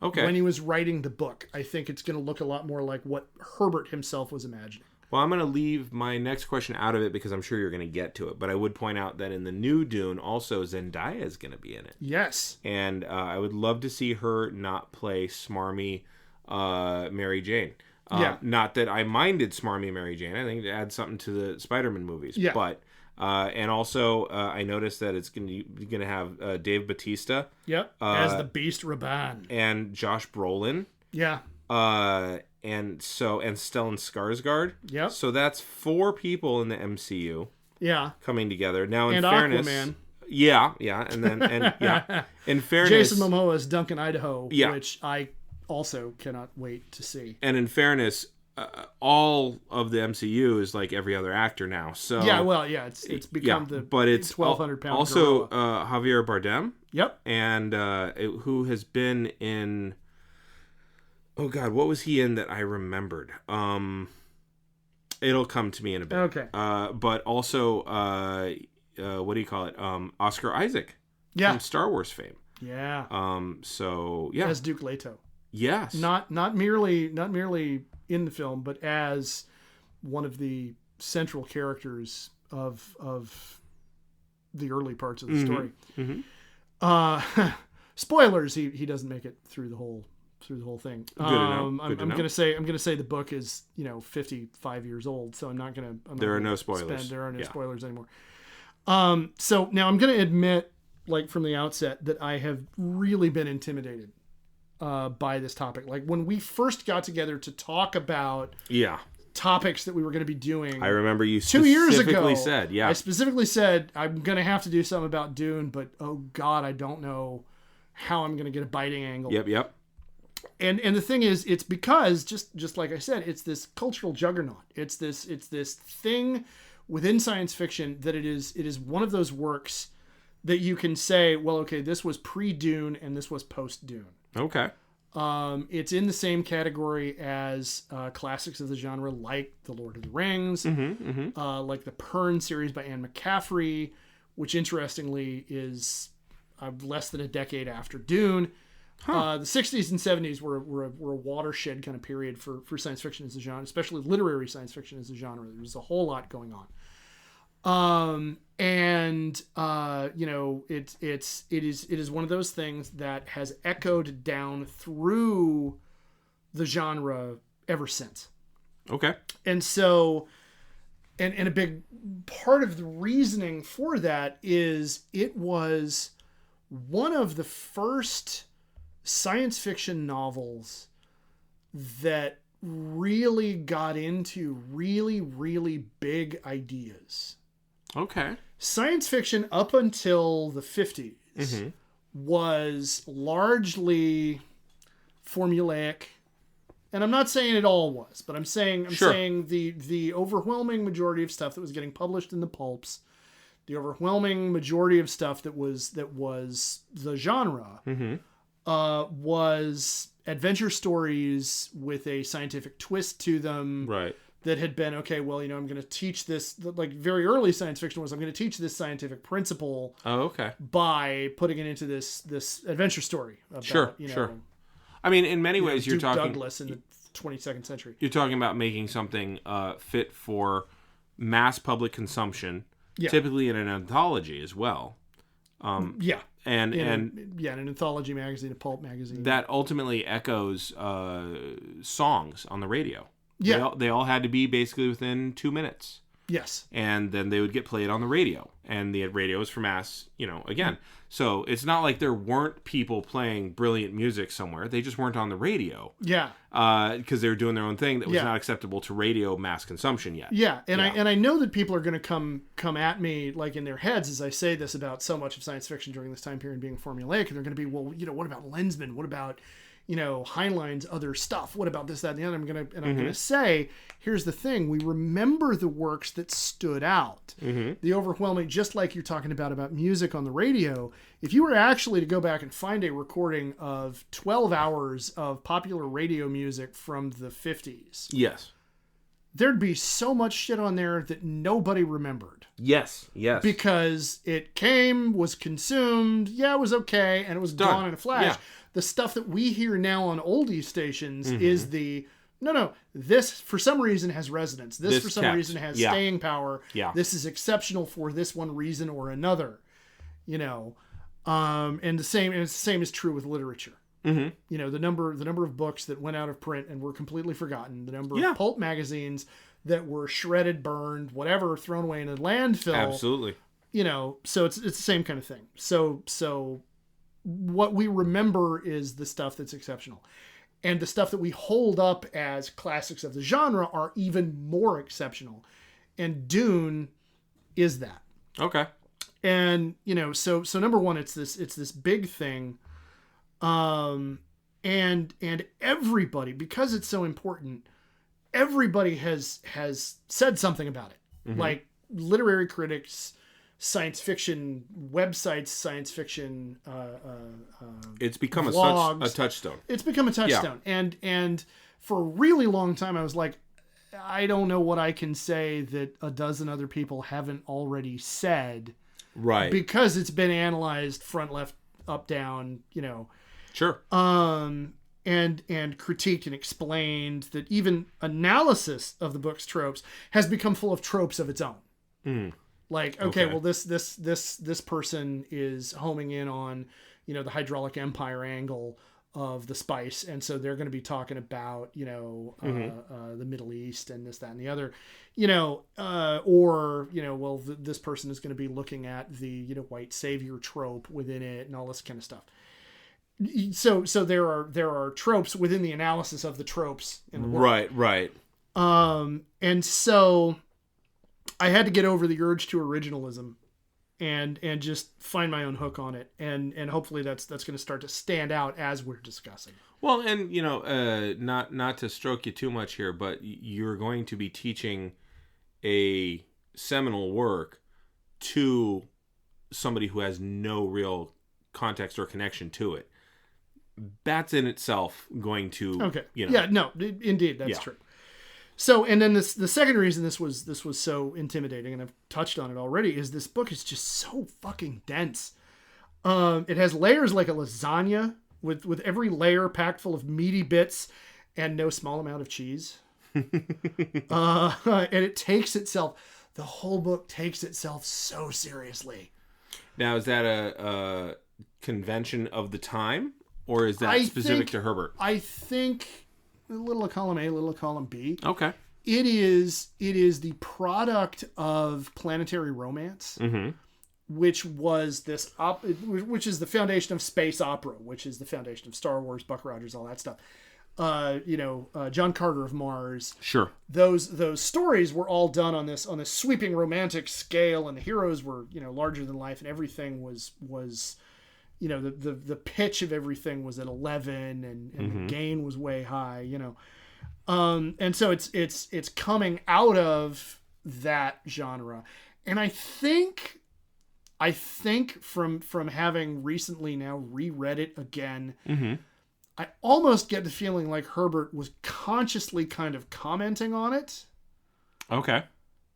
Okay. When he was writing the book, I think it's going to look a lot more like what Herbert himself was imagining. Well, I'm going to leave my next question out of it because I'm sure you're going to get to it. But I would point out that in the new Dune, also Zendaya is going to be in it. Yes. And I would love to see her not play smarmy Mary Jane. Not that I minded smarmy Mary Jane. I think it adds something to the Spider-Man movies. Yeah. But and also I noticed that it's going to have Dave Bautista. Yep. As the Beast Raban. And Josh Brolin. Yeah. And Stellan Skarsgård. Yep. So that's 4 people in the MCU. Yeah. Coming together. Now, in And fairness, Aquaman. Yeah. In fairness, Jason Momoa's Duncan Idaho, Yeah. which I also cannot wait to see. And in fairness, all of the MCU is like every other actor now. So Yeah, well, yeah, it's become the but it's 1,200 pound also gorilla. Javier Bardem. Yep. And who has been in? Oh God, what was he in that I remembered? It'll come to me in a bit. Okay. But also, what do you call it? Oscar Isaac. Yeah. From Star Wars fame. Yeah. So yeah. As Duke Leto. Yes. Not merely in the film, but as one of the central characters of the early parts of the story. Spoilers: he doesn't make it through the whole thing. Good enough. I'm gonna say the book is 55 years old, so I'm not gonna. There are no spoilers. There are no spoilers anymore. So now I'm gonna admit, like from the outset, that I have really been intimidated by this topic. Like when we first got together to talk about topics that we were going to be doing. I remember you 2 years ago said, I specifically said I'm going to have to do something about Dune, but oh God, I don't know how I'm going to get a biting angle. Yep. And the thing is, it's because just like I said, it's this cultural juggernaut. It's this thing within science fiction that it is one of those works that you can say, well, okay, this was pre-Dune and this was post-Dune. Okay. It's in the same category as classics of the genre, like The Lord of the Rings, like the Pern series by Anne McCaffrey, which interestingly is less than a decade after Dune. The 60s and 70s were a watershed kind of period for science fiction as a genre, especially literary science fiction as a genre. There was a whole lot going It is one of those things that has echoed down through the genre ever since. Okay. And so, and a big part of the reasoning for that is it was one of the first science fiction novels that really got into really, really big ideas. Okay. Science fiction up until the 50s was largely formulaic. And I'm not saying it all was, but I'm saying the overwhelming majority of stuff that was getting published in the pulps, the overwhelming majority of stuff that was the genre, was adventure stories with a scientific twist to them. Right. That had been, okay, well, I'm going to teach this, like very early science fiction was, I'm going to teach this scientific principle. Oh, okay. By putting it into this adventure story. About, sure. I mean, in many ways, you're Duke talking Douglas in the 22nd century. You're talking about making something fit for mass public consumption, typically in an anthology as well. Yeah. And in an anthology magazine, a pulp magazine. That ultimately echoes songs on the radio. Yeah. They all had to be basically within 2 minutes. Yes. And then they would get played on the radio. And the radio is for mass, again. So it's not like there weren't people playing brilliant music somewhere. They just weren't on the radio. Yeah. Because they were doing their own thing that was not acceptable to radio mass consumption yet. Yeah. And I know that people are going to come at me like in their heads as I say this about so much of science fiction during this time period being formulaic. And they're going to be, well, what about Lensman? What about Heinlein's other stuff? What about this, that, and the other? I'm gonna say, here's the thing: we remember the works that stood out, the overwhelming. Just like you're talking about music on the radio. If you were actually to go back and find a recording of 12 hours of popular radio music from the 50s, yes, there'd be so much shit on there that nobody remembered. Yes. Because it was consumed, it was okay, and it was gone in a flash. Yeah. The stuff that we hear now on oldie stations is this for some reason has resonance. This for some reason has staying power. Yeah. This is exceptional for this one reason or another. And the same is true with literature. The number of books that went out of print and were completely forgotten, the number of pulp magazines that were shredded, burned, whatever, thrown away in a landfill. Absolutely. So it's the same kind of thing. So what we remember is the stuff that's exceptional. And the stuff that we hold up as classics of the genre are even more exceptional. And Dune is that. Okay. And, so number one, it's this big thing. And everybody, because it's so important, everybody has said something about it. Like literary critics, science fiction websites, science fiction it's become vlogs. a touchstone. It's become a touchstone. Yeah. And for a really long time I was like, I don't know what I can say that a dozen other people haven't already said. Right. Because it's been analyzed front, left, up, down, Sure. And critiqued and explained, that even analysis of the book's tropes has become full of tropes of its own. Like, okay, well, this person is homing in on, the hydraulic empire angle of the spice, and so they're going to be talking about, the Middle East and this, that, and the other, this person is going to be looking at the, white savior trope within it and all this kind of stuff. So there are tropes within the analysis of the tropes in the world. Right. And so I had to get over the urge to originalism and just find my own hook on it. And hopefully that's going to start to stand out as we're discussing. Well, and not to stroke you too much here, but you're going to be teaching a seminal work to somebody who has no real context or connection to it. That's in itself going to indeed, that's true. So, and then the second reason this was so intimidating, and I've touched on it already, is this book is just so fucking dense. It has layers like a lasagna with every layer packed full of meaty bits and no small amount of cheese. And it takes itself the whole book takes itself so seriously. Now, is that a convention of the time, or is that specific to Herbert? I think a little of column A, a little of column B. Okay. It is the product of planetary romance, which was which is the foundation of space opera, which is the foundation of Star Wars, Buck Rogers, all that stuff. John Carter of Mars. Sure. Those stories were all done on this sweeping romantic scale, and the heroes were, larger than life, and everything was the pitch of everything was at 11, and the gain was way high, and so it's coming out of that genre. And I think from having recently now reread it again, I almost get the feeling like Herbert was consciously kind of commenting on it. Okay.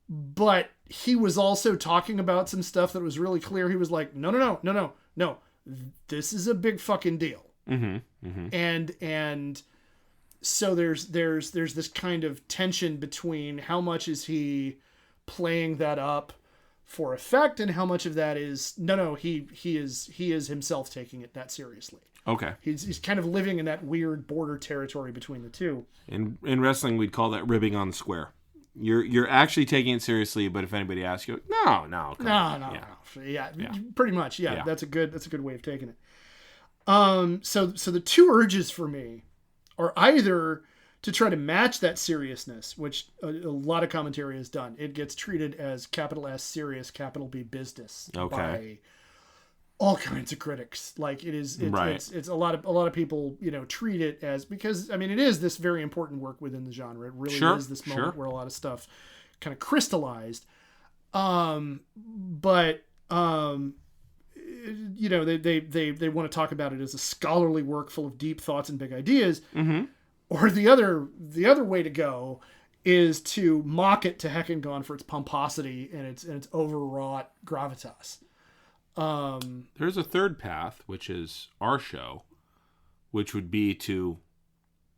But he was also talking about some stuff that was really clear. He was like, no. This is a big fucking deal. And so there's this kind of tension between how much is he playing that up for effect and how much of that is he is himself taking it that seriously. Okay. He's kind of living in that weird border territory between the two. In wrestling, we'd call that ribbing on the square. You're actually taking it seriously, but if anybody asks you, no. Yeah, pretty much. Yeah, that's a good way of taking it. So the two urges for me are either to try to match that seriousness, which a lot of commentary has done. It gets treated as capital S serious, capital B business by all kinds of critics. Like it's a lot of people, treat it as, because it is this very important work within the genre. It really is this moment where a lot of stuff kind of crystallized. But they want to talk about it as a scholarly work full of deep thoughts and big ideas. Or the other way to go is to mock it to heck and gone for its pomposity and its overwrought gravitas. There's a third path, which is our show, which would be to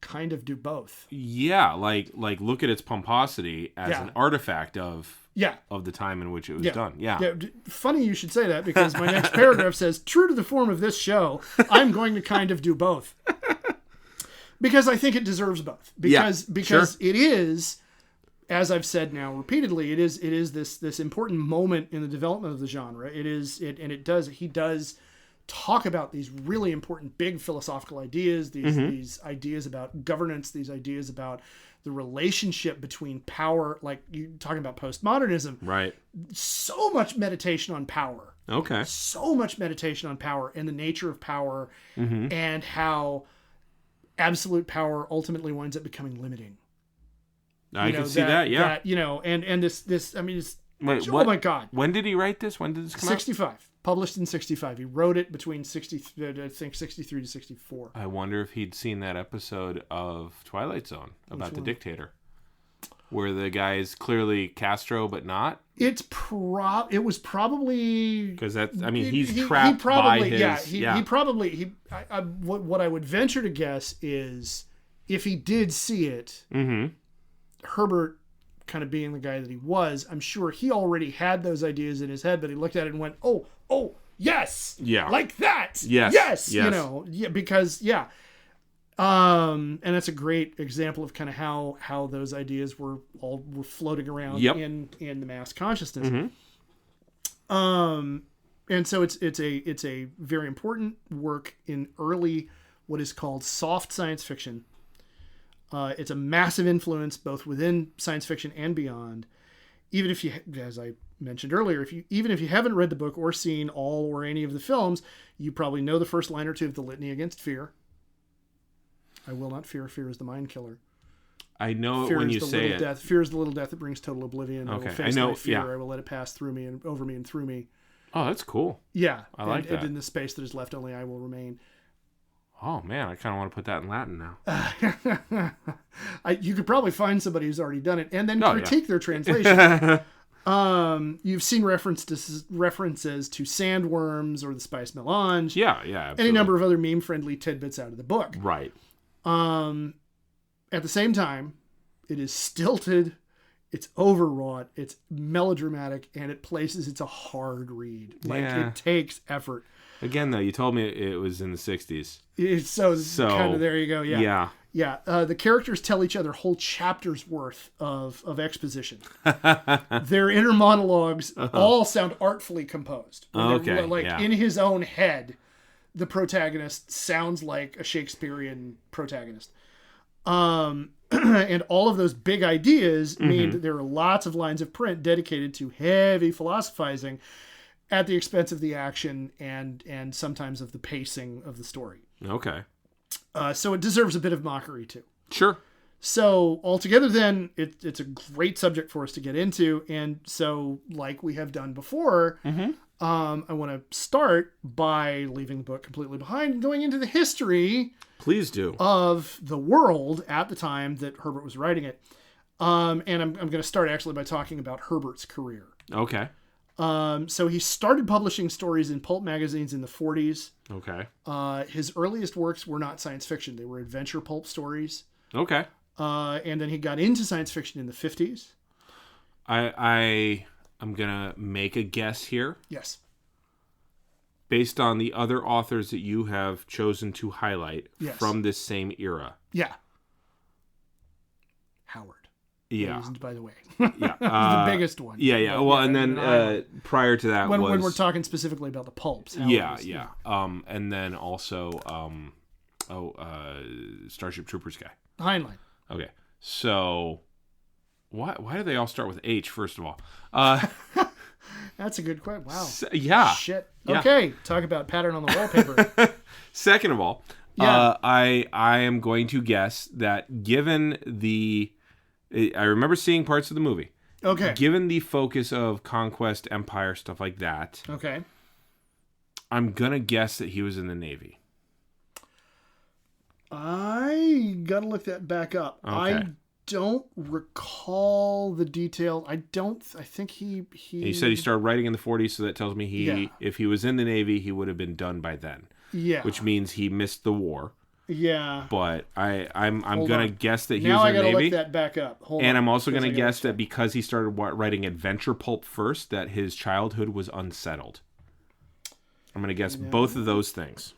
kind of do both. Yeah, like look at its pomposity as an artifact of the time in which it was done. Yeah. Funny you should say that, because my next paragraph says, true to the form of this show, I'm going to kind of do both. Because I think it deserves both. Because it is, as I've said now repeatedly, it is this important moment in the development of the genre. He does talk about these really important big philosophical ideas, these ideas about governance, these ideas about the relationship between power, like you talking about postmodernism. Right. So much meditation on power. Okay. So much meditation on power and the nature of power, and how absolute power ultimately winds up becoming limiting. I can see that. Yeah. And this. Wait, oh my God. When did he write this? When did this come out? 65. Published in 65. He wrote it between 63 to 64. I wonder if he'd seen that episode of Twilight Zone about the dictator, where the guy is clearly Castro but not. It was probably because that's. He's trapped by his. He probably. What I would venture to guess is, if he did see it, Herbert, kind of being the guy that he was, I'm sure he already had those ideas in his head, but he looked at it and went, oh, yes, like that, yes. Because and that's a great example of kind of how those ideas were floating around in the mass consciousness. And so it's a very important work in early, what is called soft science fiction. It's a massive influence both within science fiction and beyond. Even if you, as I mentioned earlier, even if you haven't read the book or seen all or any of the films, you probably know the first line or two of the Litany Against Fear. I will not fear. Fear is the mind killer. I know it when you say it. Death. Fear is the little death that brings total oblivion. Okay. I will face my fear. I will let it pass through me and over me and through me. Oh, that's cool. Yeah. I like that. And in the space that is left, only I will remain. Oh, man, I kind of want to put that in Latin now. You could probably find somebody who's already done it and then critique their translation. You've seen references to sandworms or the spice melange. Yeah, absolutely. Any number of other meme-friendly tidbits out of the book. Right. At the same time, it is stilted. It's overwrought. It's melodramatic, and it's a hard read. Like it takes effort. Again, though, you told me it was in the 60s. It's so kind of there you go. Yeah. Yeah. The characters tell each other whole chapters worth of exposition. Their inner monologues all sound artfully composed. Okay. In his own head, the protagonist sounds like a Shakespearean protagonist. And all of those big ideas mean that there are lots of lines of print dedicated to heavy philosophizing at the expense of the action and sometimes of the pacing of the story. Okay. So it deserves a bit of mockery too. Sure. So altogether then, it's a great subject for us to get into. And so like we have done before, I want to start by leaving the book completely behind and going into the history... Please do. Of the world at the time that Herbert was writing it. And I'm going to start actually by talking about Herbert's career. Okay. So he started publishing stories in pulp magazines in the 40s. Okay. His earliest works were not science fiction. They were adventure pulp stories. Okay. And then he got into science fiction in the 50s. I'm going to make a guess here. Yes. Based on the other authors that you have chosen to highlight from this same era. Yeah. Howard. Yeah. By the way. Yeah. The biggest one. Yeah. Well, and then prior to that when we're talking specifically about the pulps. Yeah. And then also, Starship Troopers guy. Heinlein. Okay. So, why do they all start with H, first of all? That's a good question. Wow. Yeah. Shit. Yeah. Okay. Talk about pattern on the wallpaper. Second of all, I am going to guess that given I remember seeing parts of the movie. Okay. Given the focus of conquest, empire, stuff like that. Okay. I'm going to guess that he was in the Navy. I got to look that back up. Okay. I don't recall the detail. I think he... He said he started writing in the 40s, so that tells me if he was in the Navy, he would have been done by then. Yeah. Which means he missed the war. Yeah. But I'm going to guess that he now was in the Navy. Now I got to look that back up. And I'm also going to guess that because he started writing adventure pulp first, that his childhood was unsettled. I'm going to guess both of those things.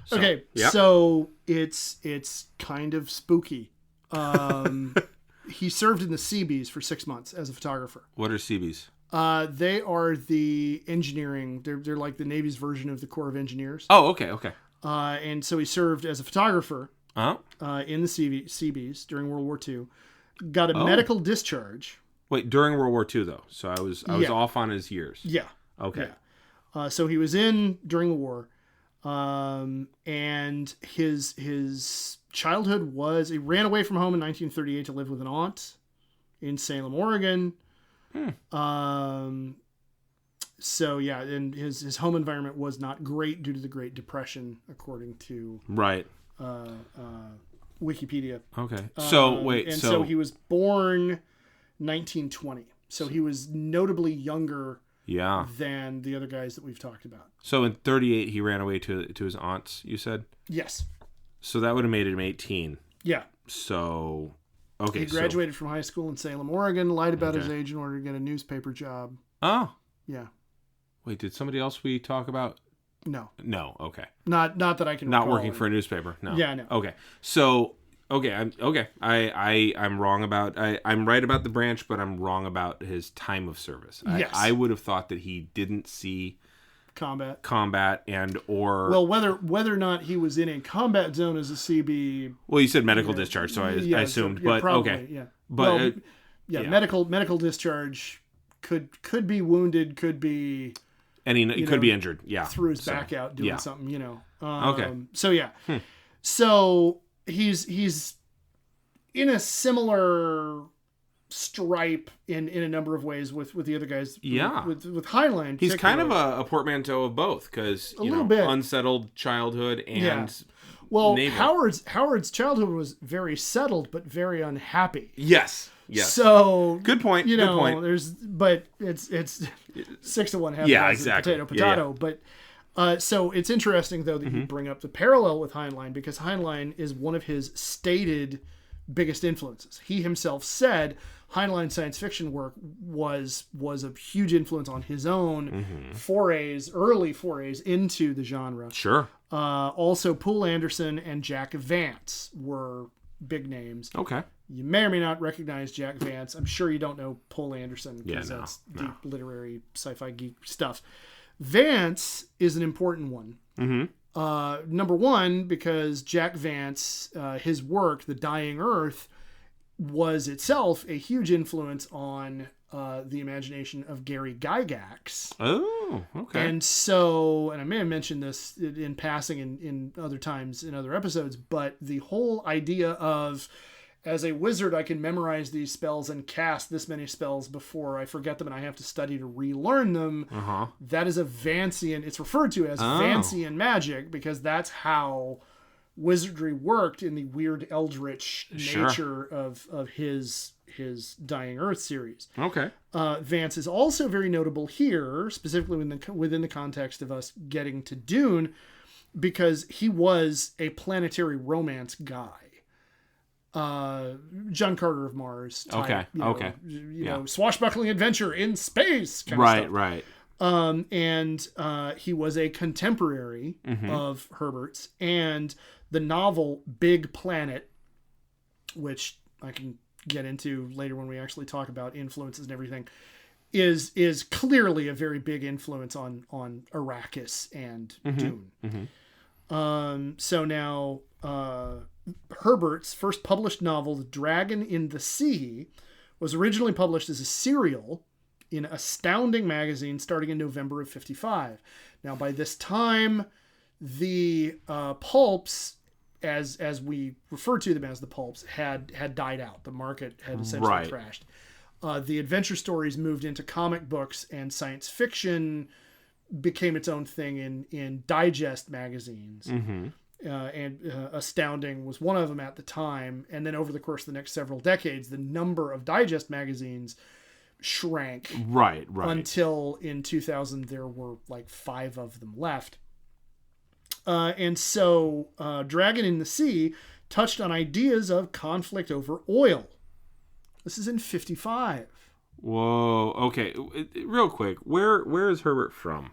So, okay. Yep. So it's kind of spooky. He served in the Seabees for 6 months as a photographer. What are Seabees? They are the engineering. They're like the Navy's version of the Corps of Engineers. Oh, okay. And so he served as a photographer in the Seabees during World War II. Got a medical discharge. Wait, during World War II though, so I was off on his years. Yeah. Okay. Yeah. So he was in during the war, and his childhood was he ran away from home in 1938 to live with an aunt in Salem, Oregon. So yeah, and his home environment was not great due to the Great Depression, according to Wikipedia. Okay. So so he was born 1920. So he was notably younger than the other guys that we've talked about. So in 38 he ran away to his aunt's, you said? Yes. So that would have made him 18. Yeah. So okay. He graduated from high school in Salem, Oregon, lied about his age in order to get a newspaper job. Oh. Yeah. Wait, did somebody else we talk about? No. No, okay. Not that I can Not recall working for a newspaper. No. Yeah, no. Okay. So I'm wrong about I'm right about the branch, but I'm wrong about his time of service. Yes. I would have thought that he didn't see combat and or well whether or not he was in a combat zone as a CB. Well, you said medical discharge, so I assumed, but probably, okay. Yeah. But medical discharge could be wounded, could be could be injured. Yeah. Threw his back out doing something, Okay. So yeah. So he's in a similar stripe in a number of ways with the other guys. Yeah. With Heinlein. He's kind of a portmanteau of both because unsettled childhood and Navy. Howard's childhood was very settled but very unhappy. Yes. So good point. Good point. But it's 6 to 1 half. Yeah, exactly. Potato. Yeah. But so it's interesting though that you bring up the parallel with Heinlein because Heinlein is one of his stated biggest influences. He himself said Heinlein science fiction work was a huge influence on his own early forays into the genre. Sure. Also, Poul Anderson and Jack Vance were big names. Okay. You may or may not recognize Jack Vance. I'm sure you don't know Poul Anderson because that's deep literary sci-fi geek stuff. Vance is an important one. Number one, because Jack Vance, his work, The Dying Earth, was itself a huge influence on the imagination of Gary Gygax. Oh, okay. And so, and I may have mentioned this in passing in other times in other episodes, but the whole idea of, as a wizard, I can memorize these spells and cast this many spells before I forget them and I have to study to relearn them. That is a Vancian, it's referred to as Vancian magic because that's how wizardry worked in the weird eldritch nature of his Dying Earth series. Okay. Vance is also very notable here, specifically within the context of us getting to Dune, because he was a planetary romance guy. John Carter of Mars type, swashbuckling adventure in space kind of stuff. Right. And he was a contemporary of Herbert's, and the novel Big Planet, which I can get into later when we actually talk about influences and everything, is clearly a very big influence on Arrakis and Dune. So now Herbert's first published novel, The Dragon in the Sea, was originally published as a serial in Astounding magazine starting in November of 1955. Now, by this time, the pulps, as we refer to them as the pulps, had died out. The market had essentially crashed. The adventure stories moved into comic books, and science fiction became its own thing in digest magazines. And Astounding was one of them at the time. And then over the course of the next several decades, the number of digest magazines shrank. Right. Until in 2000, there were like 5 of them left. And so Dragon in the Sea touched on ideas of conflict over oil. This is in 1955. Whoa. Okay. Real quick. Where is Herbert from?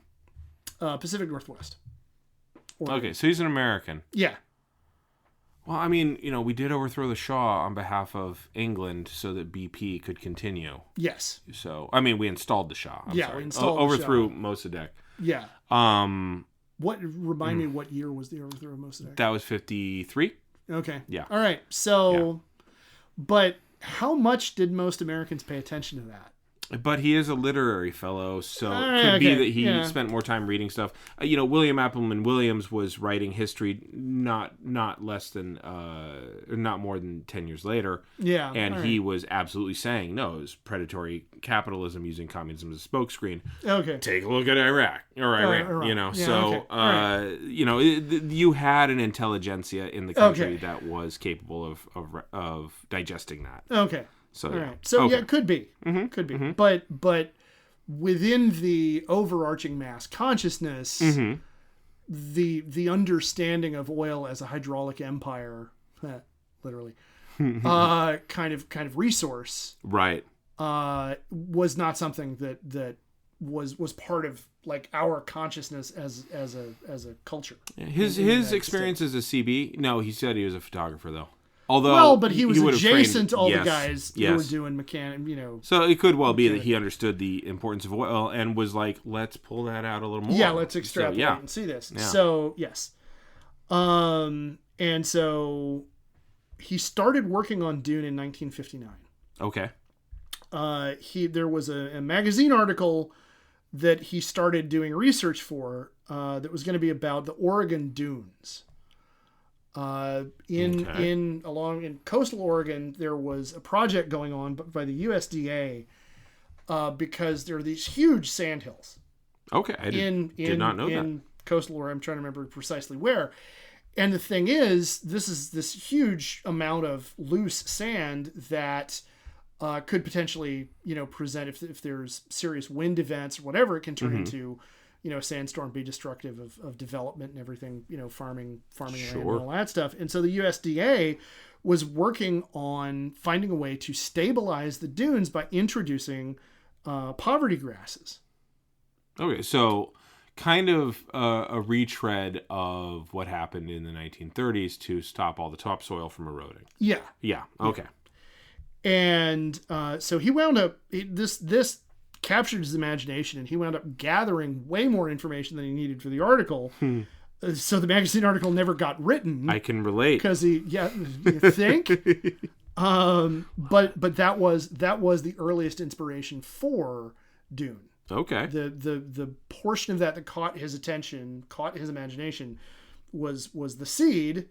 Pacific Northwest. Okay, so he's an American. Yeah. Well, I mean, we did overthrow the Shah on behalf of England so that BP could continue. Yes. So, I mean, we installed the Shah. I'm sorry. We installed overthrew the Shah. Mossadegh. Yeah. Remind me what year was the overthrow of Mossadegh? That was 1953. Okay. Yeah. All right. So, but how much did most Americans pay attention to that? But he is a literary fellow, so it could be that he spent more time reading stuff. William Appleman Williams was writing history not less than not more than 10 years later. Yeah, and he was absolutely saying no, it was predatory capitalism using communism as a smokescreen. Okay, take a look at Iraq or Iran. You had an intelligentsia in the country that was capable of digesting that. Okay. So, all right. So it could be, could be, but within the overarching mass consciousness, the understanding of oil as a hydraulic empire, literally, kind of resource, right, was not something that was part of like our consciousness as a culture. His experience as a CB. No, he said he was a photographer though. Although, but he was adjacent to all the guys who were doing mechanic, So it could well be that he understood the importance of oil and was like, let's pull that out a little more. Yeah, let's extrapolate and see this. Yeah. So, yes. And so he started working on Dune in 1959. Okay. There was a magazine article that he started doing research for that was going to be about the Oregon Dunes. In coastal Oregon, there was a project going on by the USDA because there are these huge sandhills. Okay, I did not know that. In coastal Oregon, I'm trying to remember precisely where. And the thing is this huge amount of loose sand that could potentially, present if there's serious wind events or whatever, it can turn into sandstorm be destructive of development and everything, farming land and Sure. all that stuff. And so the USDA was working on finding a way to stabilize the dunes by introducing poverty grasses. Okay, so kind of a retread of what happened in the 1930s to stop all the topsoil from eroding. Yeah. Yeah, okay. And so he wound up, this captured his imagination, and he wound up gathering way more information than he needed for the article. So the magazine article never got written. I can relate. Because you think? But that was the earliest inspiration for Dune. Okay. The portion of that caught his attention, caught his imagination, was the seed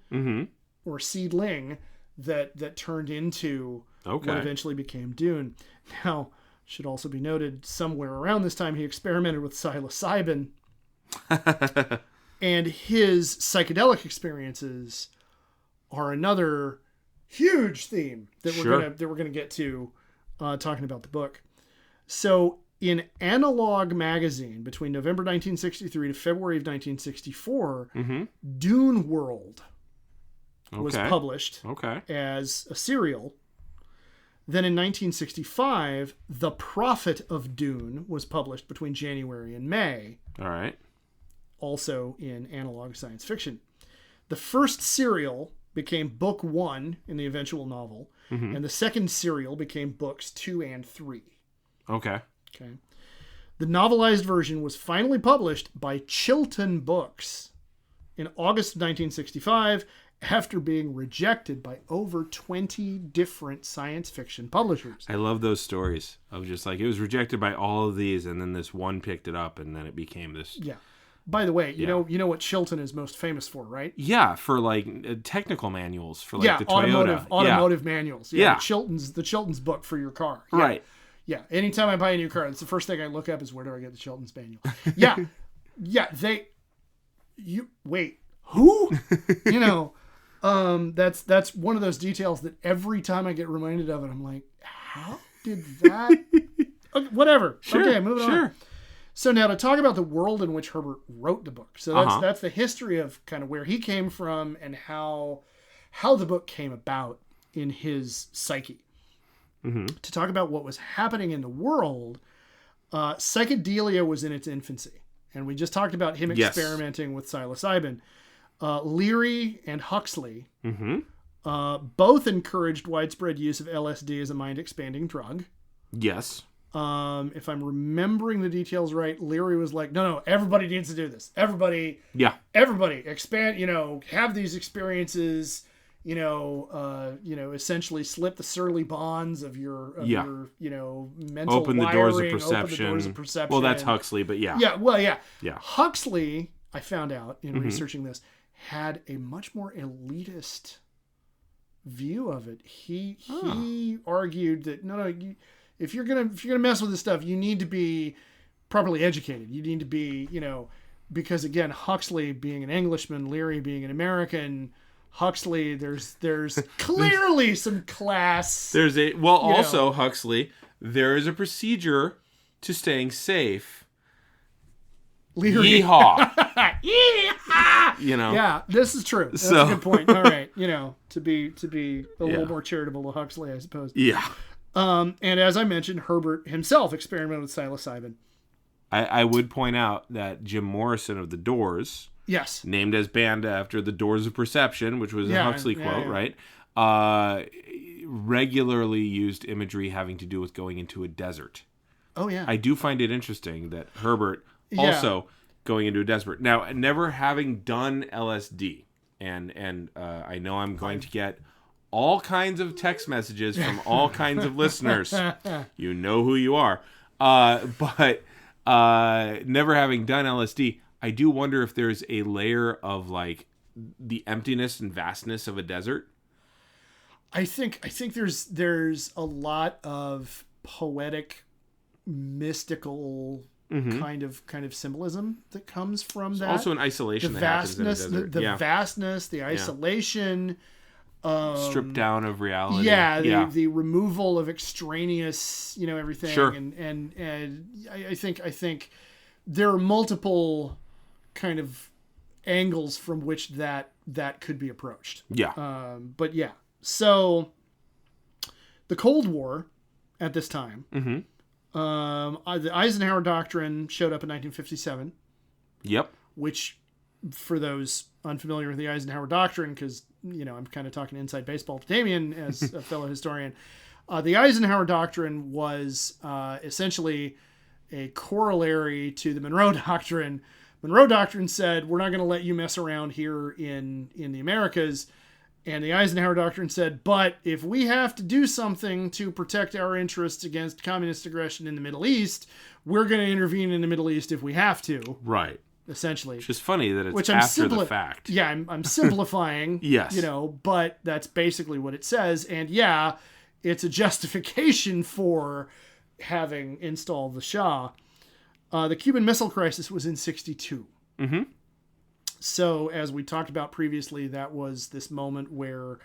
or seedling that turned into what eventually became Dune. Now, should also be noted, somewhere around this time he experimented with psilocybin, and his psychedelic experiences are another huge theme that we're gonna get to talking about the book. So in Analog magazine, between November 1963 to February of 1964, Dune World was published as a serial. Then in 1965, The Prophet of Dune was published between January and May. All right. Also in Analog Science Fiction. The first serial became book 1 in the eventual novel, and the second serial became books 2 and 3. Okay. The novelized version was finally published by Chilton Books in August of 1965 after being rejected by over 20 different science fiction publishers. I love those stories of just like, it was rejected by all of these, and then this one picked it up, and then it became this. Yeah. By the way, you know what Chilton is most famous for, right? Yeah, for like technical manuals for like the Toyota. Automotive manuals. Yeah. The Chilton's book for your car. Yeah. Right. Yeah. Anytime I buy a new car, it's the first thing I look up is, where do I get the Chilton's manual? Yeah. Wait, who? That's one of those details that every time I get reminded of it, I'm like, how did that? Okay, whatever. Sure, okay, moving on. So now to talk about the world in which Herbert wrote the book. So that's the history of kind of where he came from and how the book came about in his psyche. To talk about what was happening in the world, psychedelia was in its infancy. And we just talked about him experimenting with psilocybin. Leary and Huxley both encouraged widespread use of LSD as a mind-expanding drug. Yes. If I'm remembering the details right, Leary was like, no, everybody needs to do this. Everybody expand, have these experiences, essentially slip the surly bonds of your mental open wiring, the doors of open the doors of perception. Well, that's Huxley, but yeah. Yeah. Huxley, I found out in researching this, had a much more elitist view of it. He argued that if you're gonna mess with this stuff, you need to be properly educated. You need to be, because again, Huxley being an Englishman, Leary being an American, Huxley, there's clearly some class. Also Huxley, there is a procedure to staying safe. Leary. Yeehaw. Yeah, this is true. That's a good point. All right, to be a little more charitable to Huxley, I suppose. Yeah. And as I mentioned, Herbert himself experimented with psilocybin. I would point out that Jim Morrison of The Doors, named as band after the Doors of Perception, which was a Huxley quote, right? Regularly used imagery having to do with going into a desert. Oh, yeah. I do find it interesting that Herbert also going into a desert. Now, never having done LSD, and I know I'm going to get all kinds of text messages from all kinds of listeners. You know who you are. But never having done LSD, I do wonder if there's a layer of like the emptiness and vastness of a desert. I think there's a lot of poetic, mystical kind of symbolism that comes from that. Also an isolation that happens in a desert. The vastness, the isolation. Stripped down of reality. The removal of extraneous, everything. Sure. And I think there are multiple kind of angles from which that could be approached. Yeah. But yeah, so the Cold War at this time, the Eisenhower Doctrine showed up in 1957. Yep. Which, for those unfamiliar with the Eisenhower Doctrine, because I'm kind of talking inside baseball to Damian as a fellow historian, the Eisenhower Doctrine was essentially a corollary to the Monroe Doctrine. Monroe Doctrine said, we're not going to let you mess around here in the Americas. And the Eisenhower Doctrine said, but if we have to do something to protect our interests against communist aggression in the Middle East, we're going to intervene in the Middle East if we have to. Right. Essentially. Which is funny that it's after the fact. Yeah, I'm simplifying. Yes. But that's basically what it says. And yeah, it's a justification for having installed the Shah. The Cuban Missile Crisis was in 1962. Mm-hmm. So, as we talked about previously, that was this moment where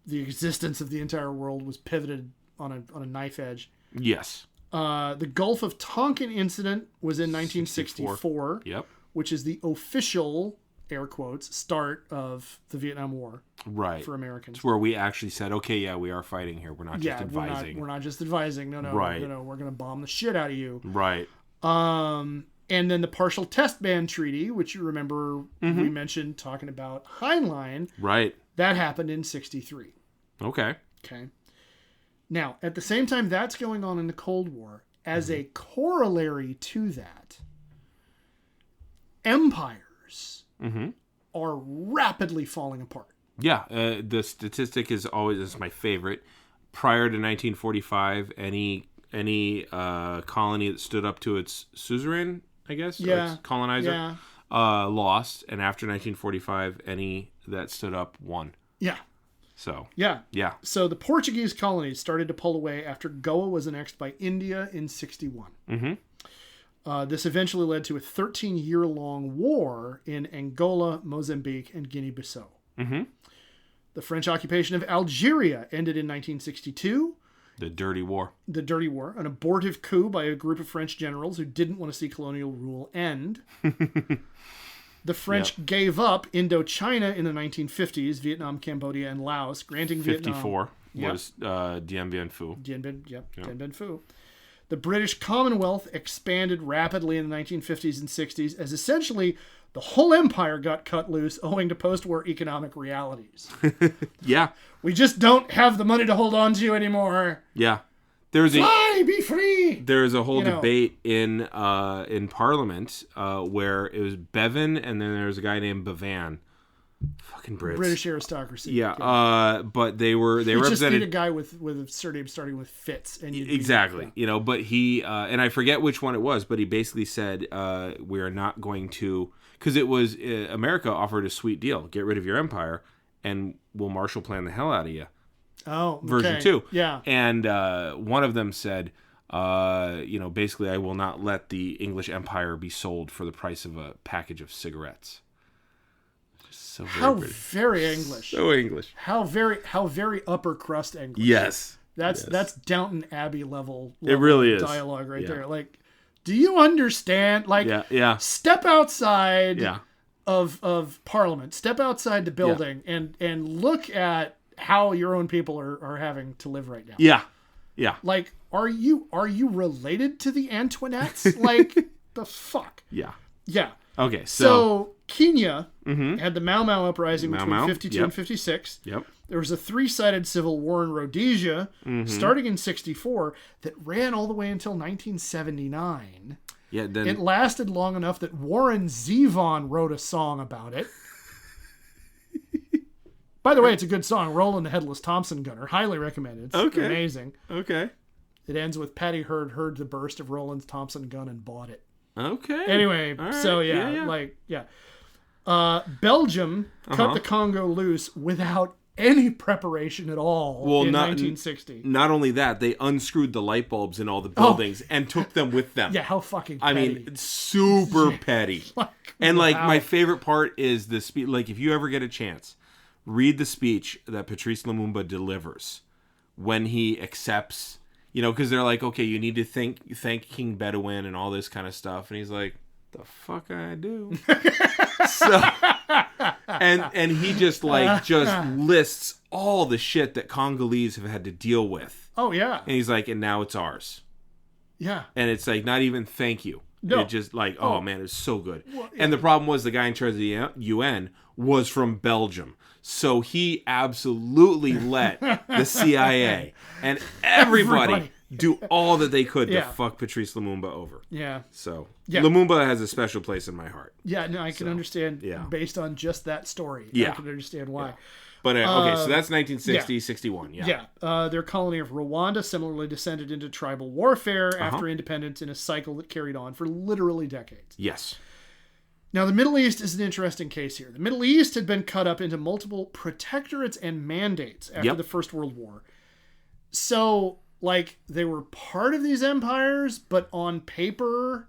the existence of the entire world was pivoted on a knife edge. Yes. The Gulf of Tonkin incident was in 1964. Yep. Which is the official, air quotes, start of the Vietnam War. Right. For Americans. It's where we actually said, okay, yeah, we are fighting here. We're not just advising. We're not just advising. No, right. We're going to bomb the shit out of you. Right. And then the Partial Test Ban Treaty, which you remember we mentioned talking about Heinlein. Right. That happened in 1963. Okay. Now, at the same time that's going on in the Cold War, as a corollary to that, empires are rapidly falling apart. Yeah. The statistic is my favorite. Prior to 1945, any colony that stood up to its suzerain, I guess, or its colonizer, lost, and after 1945, any that stood up won. Yeah. So. Yeah. Yeah. So the Portuguese colonies started to pull away after Goa was annexed by India in 1961. Mm-hmm. This eventually led to a 13-year-long war in Angola, Mozambique, and Guinea-Bissau. Mm-hmm. The French occupation of Algeria ended in 1962. The Dirty War, an abortive coup by a group of French generals who didn't want to see colonial rule end. The French gave up Indochina in the 1950s, Vietnam, Cambodia, and Laos, granting 54 was Dien Bien Phu. Dien Bien Phu. The British Commonwealth expanded rapidly in the 1950s and 60s as essentially the whole empire got cut loose owing to post-war economic realities. Yeah. We just don't have the money to hold on to anymore. Yeah. Fly, be free! There's a whole debate in Parliament where it was Bevan and then there was a guy named Bevan. Fucking Brits. British aristocracy. Yeah. But they represented... just need a guy with a surname starting with Fitz. And exactly. But he... and I forget which one it was, but he basically said, we are not going to... Because it was... America offered a sweet deal. Get rid of your empire and we'll Marshall Plan the hell out of you. Oh, okay. Version 2. Yeah. And one of them said, basically, I will not let the English empire be sold for the price of a package of cigarettes. So very English. So English. How very upper crust English. Yes. That's Downton Abbey level it really is dialogue right there. Like, do you understand? Like, step outside of Parliament. Step outside the building and look at how your own people are having to live right now. Yeah. Yeah. Like, are you related to the Antoinettes? Like, the fuck? Yeah. Yeah. Okay, so Kenya had the Mau Mau uprising between 52 and 56. Yep. There was a three-sided civil war in Rhodesia starting in 64 that ran all the way until 1979. Yeah, then it lasted long enough that Warren Zevon wrote a song about it. By the way, it's a good song. Roland the Headless Thompson Gunner. Highly recommended. It's amazing. Okay. It ends with Patty heard the burst of Roland's Thompson gun and bought it. Okay. Anyway, right. So Belgium cut the Congo loose without any preparation at all in 1960. Not only that, they unscrewed the light bulbs in all the buildings and took them with them. Yeah, how fucking petty. I mean, super petty. My favorite part is the speech. Like, if you ever get a chance, read the speech that Patrice Lumumba delivers when he accepts... because they're like, okay, you need to thank King Bedouin and all this kind of stuff. And he's like, the fuck I do? So, and he just lists all the shit that Congolese have had to deal with. Oh, yeah. And he's like, and now it's ours. Yeah. And it's like, not even thank you. No. It just like, oh man, it's so good. Well, yeah. And the problem was the guy in charge of the UN was from Belgium. So he absolutely let the CIA and everybody do all that they could to fuck Patrice Lumumba over. Yeah. So yeah. Lumumba has a special place in my heart. Yeah, no, I can understand based on just that story. Yeah. I can understand why. Yeah. But okay, so that's 1960, 61. Yeah. Yeah. Their colony of Rwanda similarly descended into tribal warfare after independence in a cycle that carried on for literally decades. Yes. Now, the Middle East is an interesting case here. The Middle East had been cut up into multiple protectorates and mandates after the First World War. So, like, they were part of these empires, but on paper,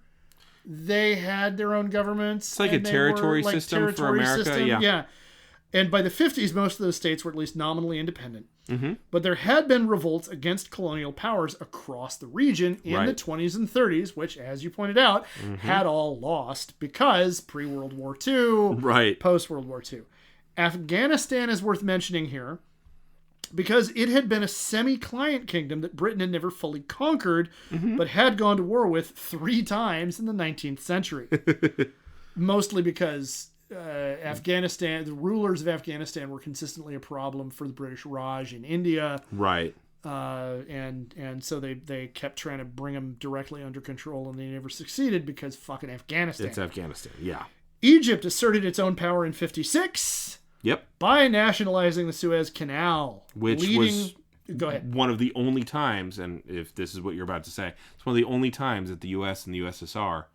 they had their own governments. It's like a territory system for America. Yeah. And by the 50s, most of those states were at least nominally independent. Mm-hmm. But there had been revolts against colonial powers across the region in the 20s and 30s, which, as you pointed out, had all lost because pre-World War II, post-World War II. Afghanistan is worth mentioning here because it had been a semi-client kingdom that Britain had never fully conquered, but had gone to war with 3 times in the 19th century. Mostly because Afghanistan, the rulers of Afghanistan were consistently a problem for the British Raj in India. Right. And so they kept trying to bring them directly under control, and they never succeeded because fucking Afghanistan. It's Afghanistan, yeah. Egypt asserted its own power in 56. Yep. By nationalizing the Suez Canal. Which was Go ahead. one of the only times, and if this is what you're about to say, it's one of the only times that the U.S. and the USSR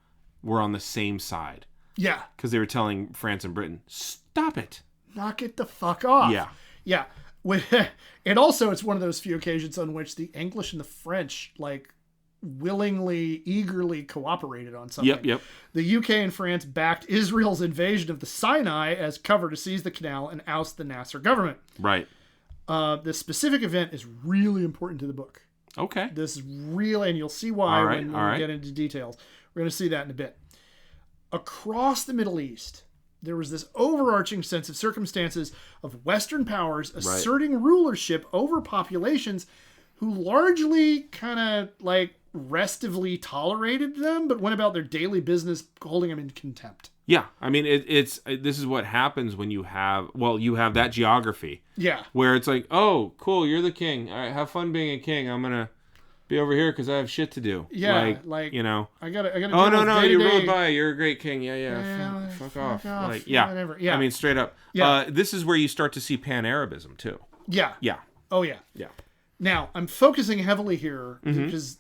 were on the same side. Yeah. Because they were telling France and Britain, stop it. Knock it the fuck off. Yeah. Yeah. And also, it's one of those few occasions on which the English and the French, like, willingly, eagerly cooperated on something. Yep. The UK and France backed Israel's invasion of the Sinai as cover to seize the canal and oust the Nasser government. Right. This specific event is really important to the book. Okay. This is really, and you'll see why when we get into details. We're going to see that in a bit. Across the Middle East, there was this overarching sense of circumstances of Western powers asserting rulership over populations who largely kind of like restively tolerated them, but went about their daily business holding them in contempt. Yeah, I mean, this is what happens when you have that geography. Yeah. Where it's like, oh, cool, you're the king. All right, have fun being a king. I'm going to be over here because I have shit to do. Yeah, like you know. I gotta. Oh no, you rode by. You're a great king. Yeah. Fuck off. Like whatever. Yeah. I mean, straight up. Yeah. This is where you start to see Pan-Arabism too. Yeah. Yeah. Oh yeah. Yeah. Now I'm focusing heavily here because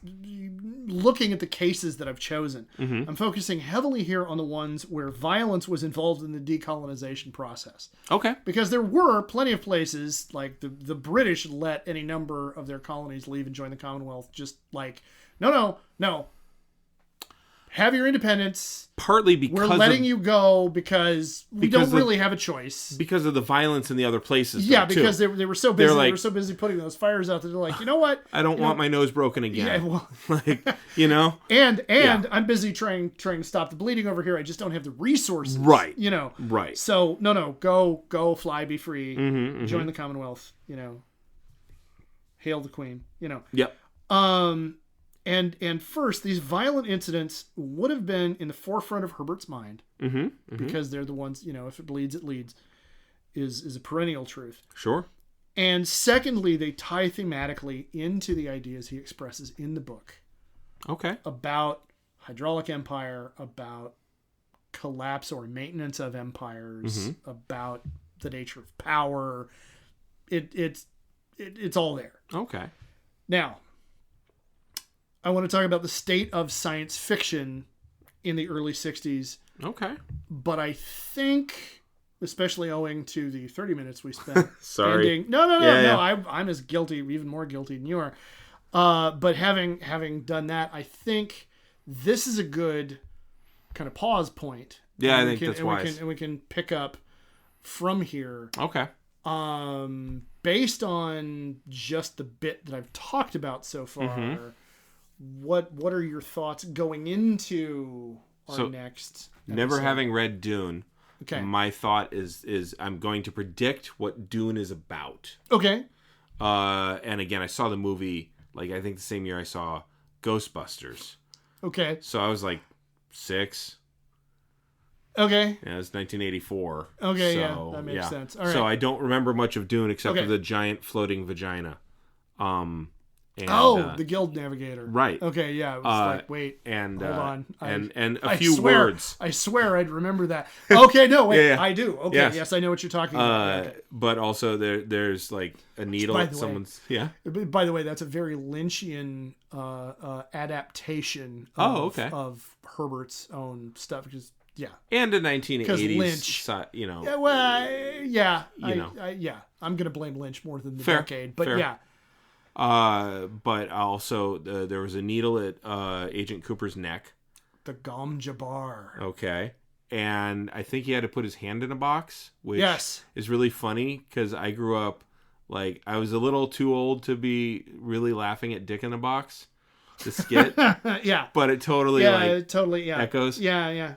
looking at the cases that I've chosen, I'm focusing heavily here on the ones where violence was involved in the decolonization process. Okay. Because there were plenty of places, like the British let any number of their colonies leave and join the Commonwealth, just like, no. Have your independence. Partly because we're letting you go because we don't really have a choice. Because of the violence in the other places. Yeah, because they were so busy. Like, they were so busy putting those fires out that they're like, you know what? I don't want my nose broken again. Yeah, well, like, you know. And I'm busy trying to stop the bleeding over here. I just don't have the resources. Right. You know. Right. So no, go, fly, be free. Join the Commonwealth. You know. Hail the Queen. You know. Yep. And first, these violent incidents would have been in the forefront of Herbert's mind because they're the ones, you know, if it bleeds, it leads, is a perennial truth. Sure. And secondly, they tie thematically into the ideas he expresses in the book. Okay. About hydraulic empire, about collapse or maintenance of empires, about the nature of power. It's all there. Okay. Now, I want to talk about the state of science fiction in the early 60s. Okay. But I think, especially owing to the 30 minutes we spent Sorry. ending... No. I'm as guilty, even more guilty than you are. But having done that, I think this is a good kind of pause point. Yeah, I think that's wise. We can pick up from here. Okay. Based on just the bit that I've talked about so far... What are your thoughts going into next Never episode. having read Dune, Okay. my thought is I'm going to predict what Dune is about. Okay. And again, I saw the movie, like, I think the same year I saw Ghostbusters. Okay. So I was like 6. Okay. Yeah, it was 1984. Okay, so, yeah, that makes sense. All right. So I don't remember much of Dune except Okay. for the giant floating vagina. And, the Guild Navigator. right. Okay, yeah. It was like, wait, and hold on. and a I few swear, words. I swear I'd remember that. Okay, no, wait, Yeah. I do. Okay, Yes. yes, I know what you're talking about. Okay. But also there's like a needle By at the way- someone's By the way, that's a very Lynchian adaptation okay. of Herbert's own stuff. Because, yeah. and a 1980s Lynch- you know. Yeah, well, yeah. know. I'm going to blame Lynch more than the Fair, decade. But fair. yeah. But also there was a needle at Agent Cooper's neck. The Gom Jabbar. Okay. And I think he had to put his hand in a box, which Yes. is really funny because I grew up, like, I was a little too old to be really laughing at Dick in a Box, the skit, Yeah. but it totally Yeah, like totally. Yeah. echoes. Yeah, yeah.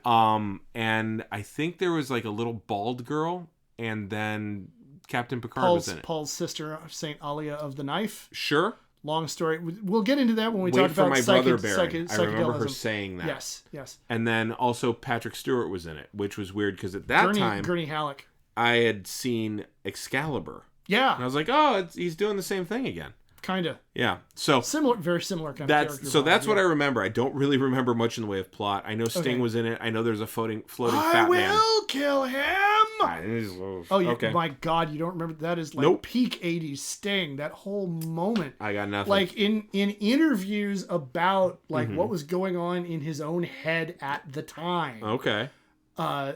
And I think there was like a little bald girl, and then Captain Picard was in it. Paul's sister, Saint Alia of the Knife. Sure. Long story. We'll get into that when we Wait talk for about my brother Baron. I remember her psychedelism. saying that. Yes, yes. And then also Patrick Stewart was in it, which was weird because at that time Gurney Halleck. I had seen Excalibur. And I Yeah, was like, oh, he's doing the same thing again. kind of Yeah. So similar, very similar kind of character. that's what I yeah. remember. I don't really remember much in the way of plot. I know Sting Okay. was in it. I know there's a floating I fat will man. kill him. Oh, okay. my God! You don't remember that is like Nope. peak '80s Sting. That whole moment. I got nothing. Like in interviews about like Mm-hmm. what was going on in his own head at the time. Okay.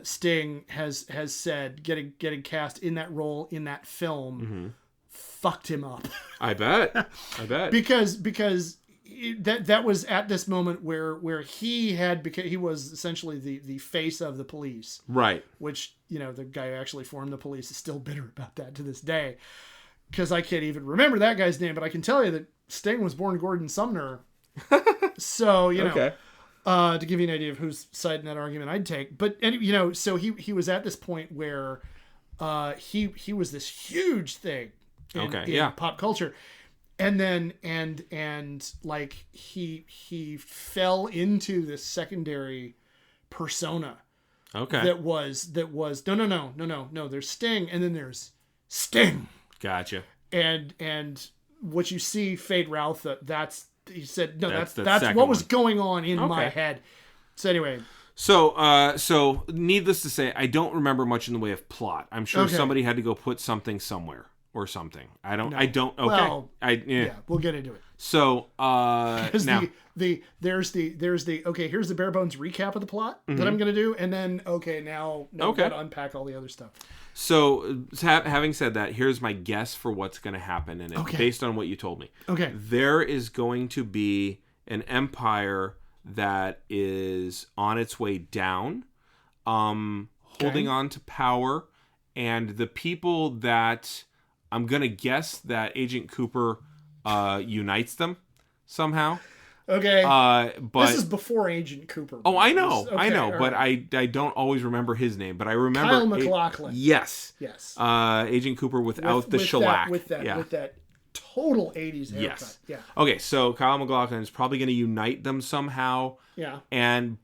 Sting has said getting cast in that role in that film Mm-hmm. fucked him up I bet. I bet. because that was at this moment where he was essentially the face of the police, right. which the guy who actually formed the police is still bitter about that to this day, because I can't even remember that guy's name, but I can tell you that Sting was born Gordon Sumner. So Okay. to give you an idea of whose side in that argument I'd take. But so he was at this point where he was this huge thing in pop culture. And then and like he fell into this secondary persona Okay. that was no, there's Sting and then there's Sting. Gotcha. And what you see fade Ralph, he said no, That's the that's second what was one. going on in my Okay. head. So anyway, So needless to say, I don't remember much in the way of plot. I'm sure Okay. somebody had to go put something somewhere or something. I don't. Okay. Well, yeah. we'll get into it. So Because now there's the okay, here's the bare bones recap of the plot that I'm gonna do, and then now we gotta unpack all the other stuff. So having said that, here's my guess for what's going to happen in it, Okay. based on what you told me. Okay. There is going to be an empire that is on its way down, holding on to power, and the people that I'm going to guess that Agent Cooper unites them somehow. Okay. But this is before Agent Cooper. oh, I know, Okay, I know, all but right. I don't always remember his name, but I remember Kyle MacLachlan. Yes. Yes. Agent Cooper without the shellac. With that total 80s haircut. Yes. Yeah. Okay, so Kyle MacLachlan is probably going to unite them somehow, Yeah.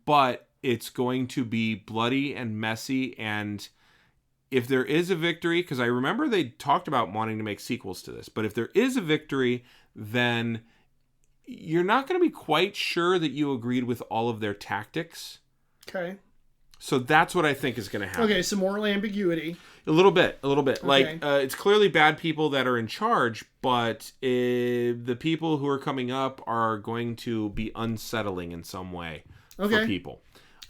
but it's going to be bloody and messy, and if there is a victory, because I remember they talked about wanting to make sequels to this, but if there is a victory, then you're not going to be quite sure that you agreed with all of their tactics. Okay. So that's what I think is going to happen. Okay, some moral ambiguity. A little bit. Okay. Like, it's clearly bad people that are in charge, but the people who are coming up are going to be unsettling in some way for people.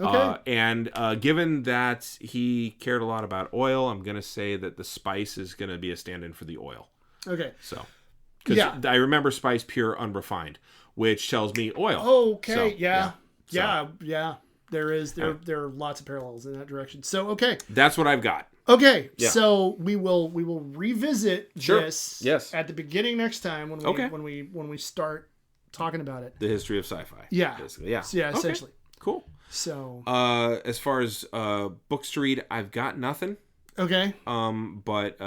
Okay. And given that he cared a lot about oil, I'm going to say that the spice is going to be a stand-in for the oil. Okay. So, because I remember spice pure unrefined, which tells me oil. Okay. So, Yeah. So, Yeah. There are lots of parallels in that direction. So okay. that's what I've got. Okay. Yeah. So we will revisit Sure. this Yes. at the beginning next time when we start talking about it. The history of sci-fi. Yeah. Basically. Yeah. Yeah, Okay. essentially. Cool. So, As far as books to read, I've got nothing. okay. But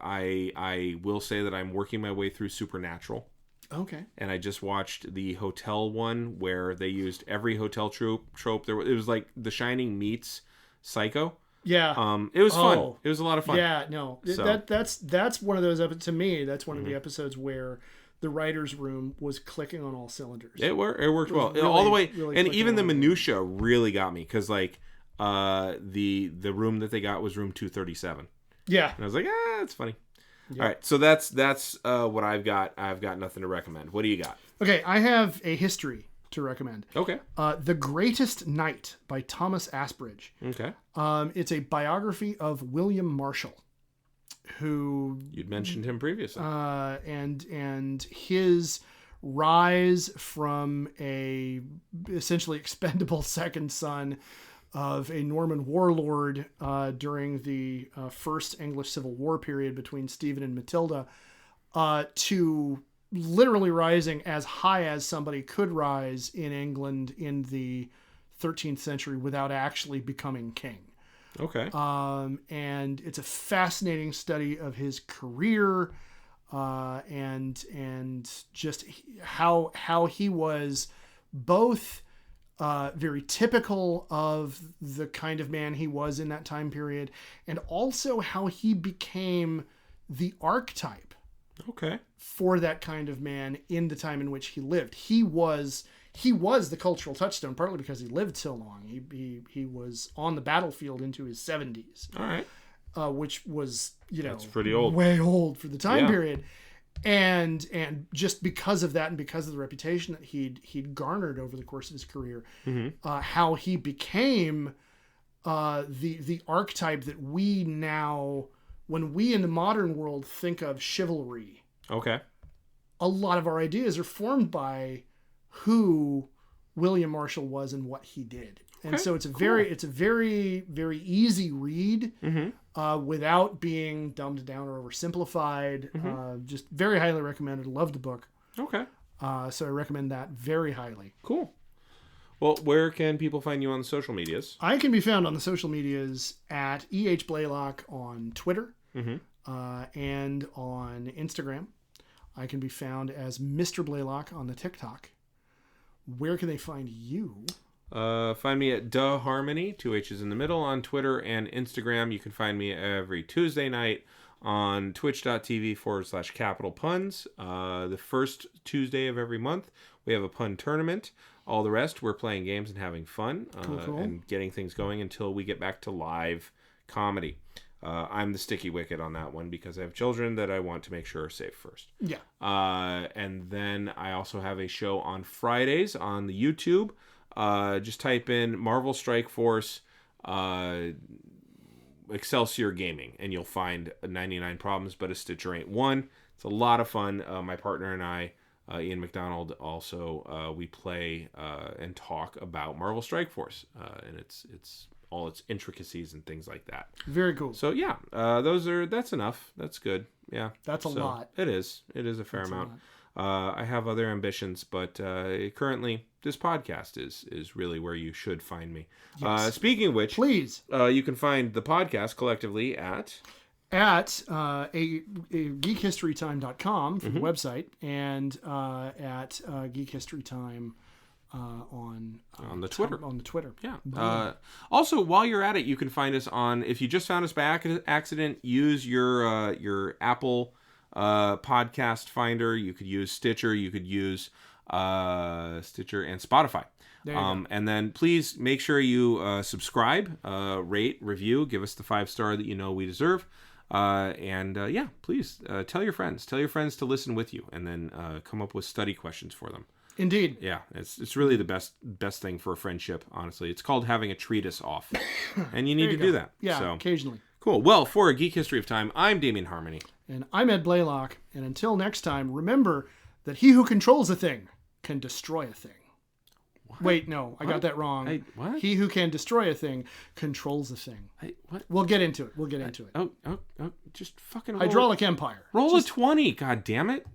I will say that I'm working my way through Supernatural. Okay. And I just watched the hotel one where they used every hotel trope. It was like The Shining meets Psycho. Yeah. It was fun. Oh. It was a lot of fun. Yeah, no. So. That's one of those episodes, to me, that's one of the episodes where the writer's room was clicking on all cylinders. It worked well. really, all the way. really And clicking even the on. minutia really got me. Because, like, the room that they got was room 237. Yeah. And I was like, it's funny. Yeah. All right. So that's what I've got. I've got nothing to recommend. What do you got? Okay, I have a history to recommend. Okay. The Greatest Night by Thomas Asbridge. Okay. It's a biography of William Marshall, who You'd mentioned him previously. and his rise from a essentially expendable second son of a Norman warlord during the First English Civil War period between Stephen and Matilda, to literally rising as high as somebody could rise in England in the 13th century without actually becoming king. Okay. And it's a fascinating study of his career, and just how he was both very typical of the kind of man he was in that time period, and also how he became the archetype Okay. for that kind of man in the time in which he lived. He was the cultural touchstone, partly because he lived so long. He was on the battlefield into his 70s, All right. which was, That's pretty old. way old for the time Yeah. period. And just because of that, and because of the reputation that he'd garnered over the course of his career, how he became the archetype that we now, when we in the modern world think of chivalry, Okay. a lot of our ideas are formed by who William Marshall was and what he did. And so it's a very, very easy read, without being dumbed down or oversimplified. Just very highly recommended. Loved the book. Okay. So I recommend that very highly. Cool. Well, where can people find you on the social medias? I can be found on the social medias at EH Blaylock on Twitter, and on Instagram. I can be found as Mr. Blaylock on the TikTok. Where can they find you? Find me at Duh Harmony, 2 H's in the middle, on Twitter and Instagram. You can find me every Tuesday night on twitch.tv/Capital Puns. The first Tuesday of every month, we have a pun tournament. All the rest, we're playing games and having fun, Cool. and getting things going until we get back to live comedy. I'm the sticky wicket on that one because I have children that I want to make sure are safe first. Yeah. And then I also have a show on Fridays on the YouTube. Just type in Marvel Strike Force Excelsior Gaming, and you'll find 99 Problems, but a Stitcher Ain't One. It's a lot of fun. My partner and I, Ian McDonald, also we play and talk about Marvel Strike Force, and it's all its intricacies and things like that. Very cool. So yeah, that's enough. That's good. Yeah, That's a lot. It is a fair amount. I have other ambitions, but currently this podcast is really where you should find me. Yes. Speaking of which, Please. you can find the podcast collectively at geekhistorytime.com for the website, and at Geek History Time on the Twitter. On the Twitter. Yeah. Also, while you're at it, you can find us on. If you just found us by accident, use your Apple podcast finder. You could use Stitcher. You could use Stitcher and Spotify. There you go. And then please make sure you subscribe, rate, review, give us the 5-star that you know we deserve. And please tell your friends. Tell your friends to listen with you, and then come up with study questions for them. Indeed. Yeah, it's really the best thing for a friendship, honestly. It's called having a treatise off. And you need to do that. Yeah, So, occasionally. cool. Well, for A Geek History of Time, I'm Damian Harmony. And I'm Ed Blaylock, and until next time, remember that he who controls a thing can destroy a thing. What? Wait, no, I got that wrong. What? He who can destroy a thing controls a thing. What? We'll get into it. Oh, just fucking Hydraulic Empire. Roll a 20, god damn it.